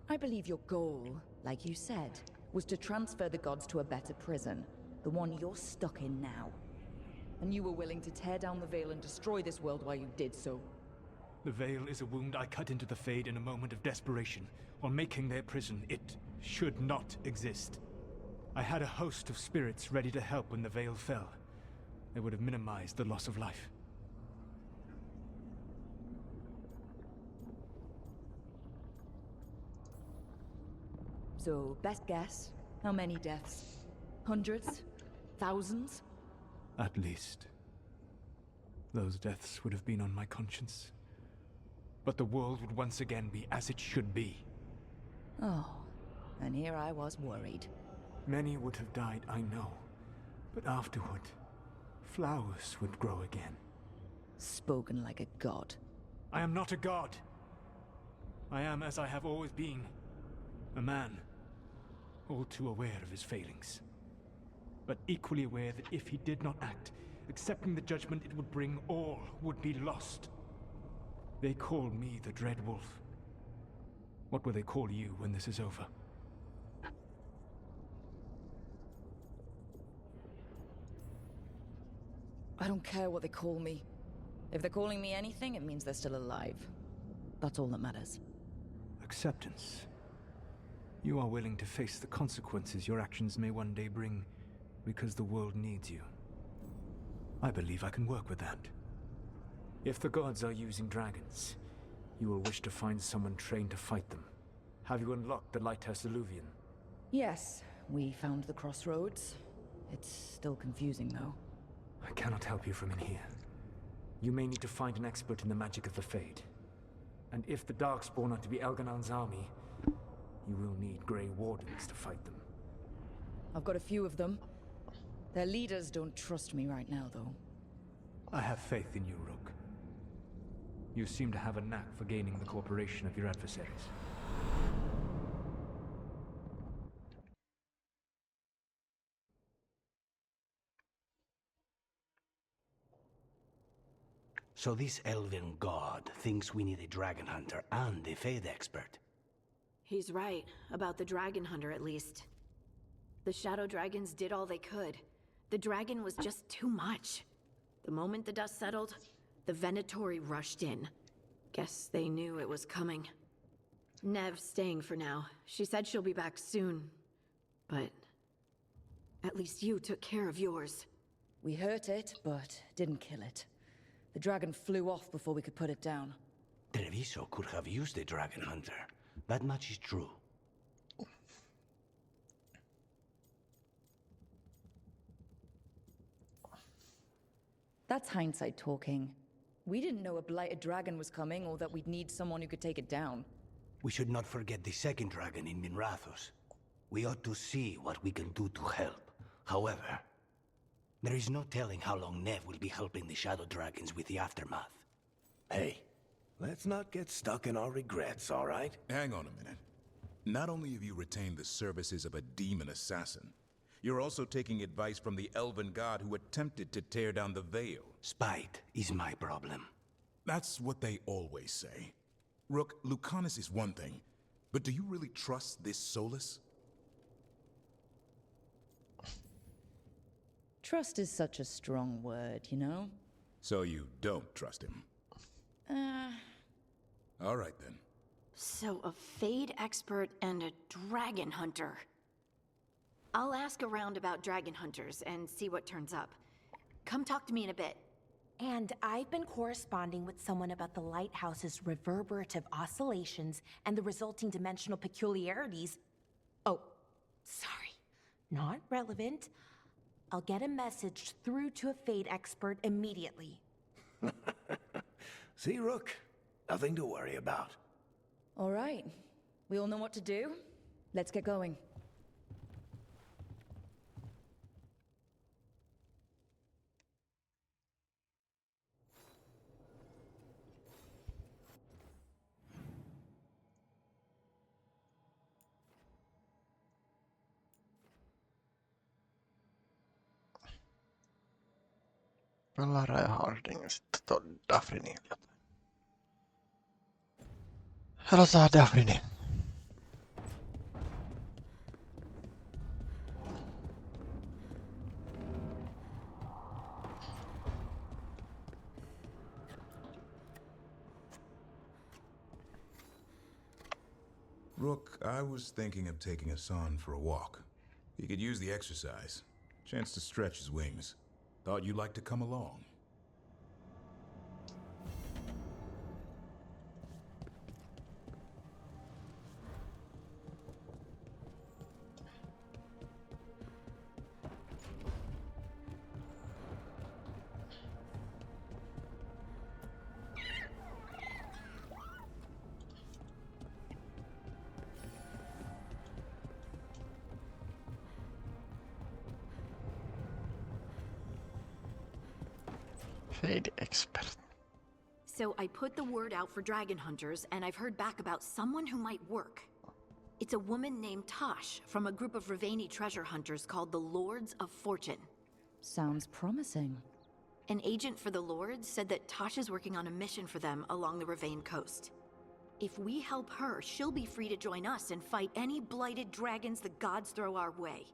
I believe your goal, like you said, was to transfer the gods to a better prison. The one you're stuck in now. And you were willing to tear down the Veil and destroy this world while you did so. The Veil is a wound I cut into the Fade in a moment of desperation, while making their prison. It should not exist. I had a host of spirits ready to help when the Veil fell. They would have minimized the loss of life. So, best guess, how many deaths? Hundreds? Thousands? At least. Those deaths would have been on my conscience. But the world would once again be as it should be. Oh, and here I was worried. Many would have died, I know. But afterward, flowers would grow again. Spoken like a god. I am not a god. I am as I have always been. A man. All too aware of his failings. But equally aware that if he did not act, accepting the judgment it would bring, all would be lost. They call me the Dread Wolf. What will they call you when this is over? I don't care what they call me. If they're calling me anything, it means they're still alive. That's all that matters. Acceptance. You are willing to face the consequences your actions may one day bring, because the world needs you. I believe I can work with that. If the gods are using dragons, you will wish to find someone trained to fight them. Have you unlocked the Lighthouse Illuvian? Yes, we found the crossroads. It's still confusing, though. I cannot help you from in here. You may need to find an expert in the magic of the Fade. And if the Darkspawn are to be Elganon's army, you will need Grey Wardens to fight them. I've got a few of them. Their leaders don't trust me right now, though. I have faith in you, Rook. You seem to have a knack for gaining the cooperation of your adversaries. So this elven god thinks we need a dragon hunter and a Fade expert. He's right, about the dragon hunter at least. The shadow dragons did all they could. The dragon was just too much. The moment the dust settled, the Venatori rushed in. Guess they knew it was coming. Nev's staying for now. She said she'll be back soon. But at least you took care of yours. We hurt it, but didn't kill it. The dragon flew off before we could put it down. Treviso could have used a dragon hunter. That much is true. That's hindsight talking. We didn't know a blighted dragon was coming, or that we'd need someone who could take it down. We should not forget the second dragon in Minrathos. We ought to see what we can do to help. However, there is no telling how long Nev will be helping the Shadow Dragons with the aftermath. Hey, let's not get stuck in our regrets, all right? Hang on a minute. Not only have you retained the services of a demon assassin, you're also taking advice from the elven god who attempted to tear down the Veil. Spite is my problem. That's what they always say. Rook, Lucanus is one thing, but do you really trust this Solus? Trust is such a strong word, you know? So you don't trust him? All right then. So a Fade expert and a dragon hunter. I'll ask around about dragon hunters and see what turns up. Come talk to me in a bit. And I've been corresponding with someone about the lighthouse's reverberative oscillations and the resulting dimensional peculiarities. Oh, sorry. Not relevant. I'll get a message through to a Fade expert immediately. See, Rook? Nothing to worry about. All right. We all know what to do. Let's get going. Lara ja Harding ja sitten ton Daphnein jotain. Aloitetaan Daphne. Rook, I was thinking of taking Hassan for a walk. He could use the exercise. Chance to stretch his wings. Thought you'd like to come along. Fade expert. So I put the word out for dragon hunters, and I've heard back about someone who might work. It's a woman named Tosh from a group of Ravani treasure hunters called the Lords of Fortune. Sounds promising. An agent for the Lords said that Tosh is working on a mission for them along the Ravane coast. If we help her, she'll be free to join us and fight any blighted dragons the gods throw our way.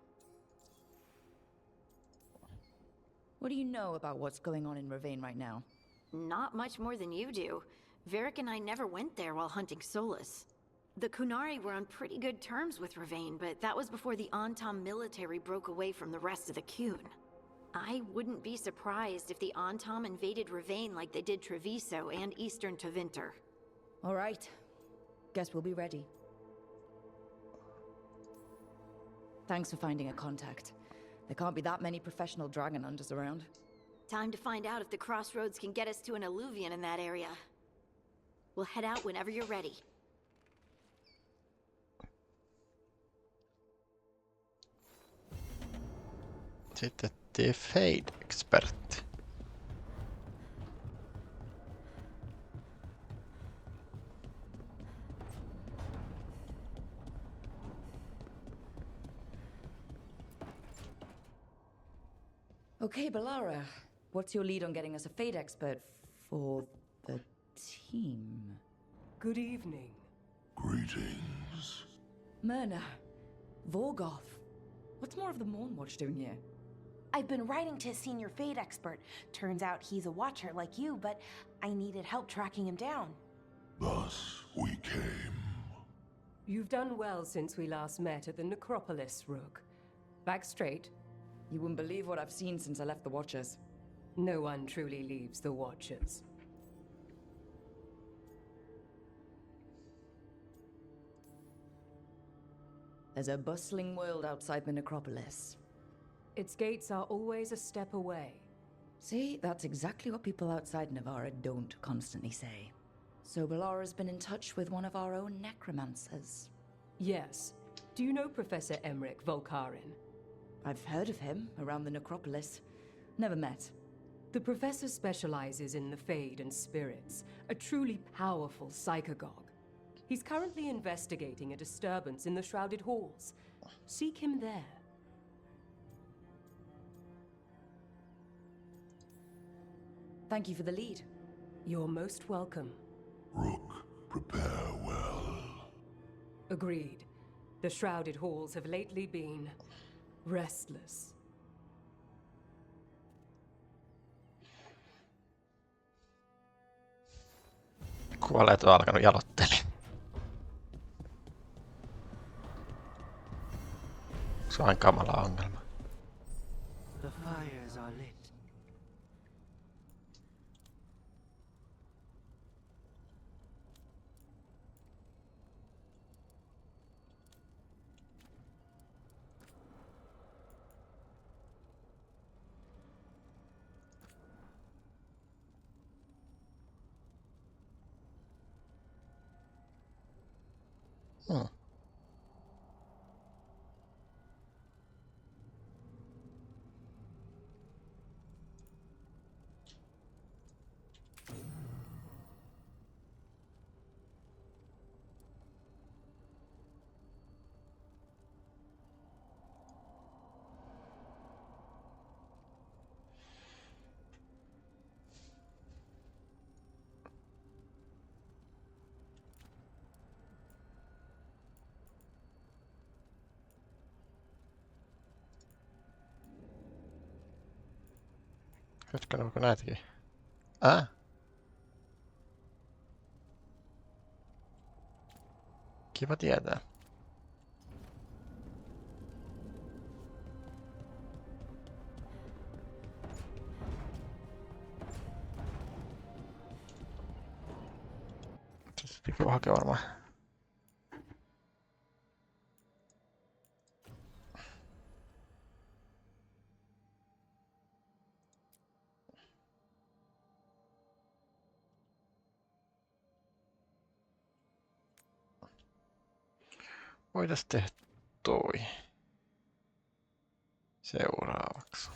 What do you know about what's going on in Ravane right now? Not much more than you do. Varric and I never went there while hunting Solus. The Kunari were on pretty good terms with Ravane, but that was before the Antam military broke away from the rest of the Qun. I wouldn't be surprised if the Antam invaded Ravane like they did Treviso and Eastern Tevinter. All right. Guess we'll be ready. Thanks for finding a contact. There can't be that many professional dragon hunters around. Time to find out if the crossroads can get us to an alluvion in that area. We'll head out whenever you're ready. Sitten the Fade expert. Okay, Balara. What's your lead on getting us a Fade expert for the team? Good evening. Greetings. Myrna. Vorgoth. What's more of the Mournwatch doing here? I've been writing to a senior Fade expert. Turns out he's a watcher like you, but I needed help tracking him down. Thus we came. You've done well since we last met at the Necropolis, Rook. Back straight. You wouldn't believe what I've seen since I left the Watchers. No one truly leaves the Watchers. There's a bustling world outside the Necropolis. Its gates are always a step away. See, that's exactly what people outside Navarra don't constantly say. So Balara's been in touch with one of our own necromancers. Yes. Do you know Professor Emmerich Volkarin? I've heard of him around the Necropolis. Never met. The professor specializes in the Fade and spirits, a truly powerful psychagogue. He's currently investigating a disturbance in the Shrouded Halls. Seek him there. Thank you for the lead. You're most welcome. Rook, prepare well. Agreed. The Shrouded Halls have lately been restless. Kuolleet on alkanut jalottelemaan. Se on aina kamala ongelma. The fires are lit. Hetkinen, onko näitäkin? Kiva tietää. Pikku hakee varmaan. Voitais tehdä toi seuraavaksi.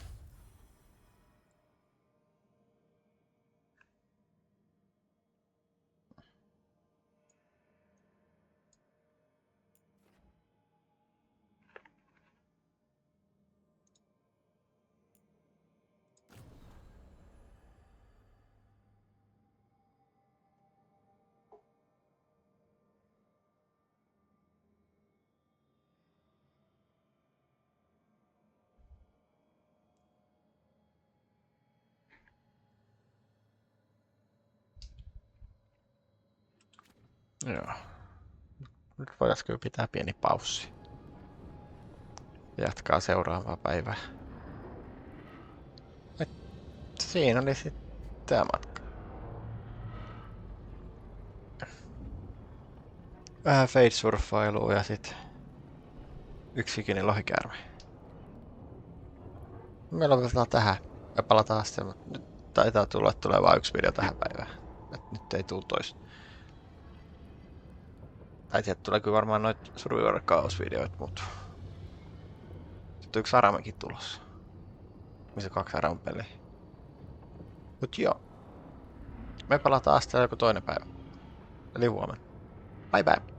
Joo. Nyt voitaisiin pitää pieni paussi. Jatkaa seuraavaa päivää. Siinä oli sitten tämä matka. Vähän fade-surffailua ja sitten yksikin lohikäärme. Me lopetetaan tähän ja palataan sitten, mutta nyt taitaa tulee vain yksi video tähän päivään. Et nyt ei tule toista. Tai sieltä tulee kyllä varmaan noita Survivor-kaosvideoita, mutta sitten on yksi Aramekin tulossa. Missä 2 Aramen-peliä. Mut joo. Me palataan sitten joku toinen päivä. Eli huomenna. Bye bye.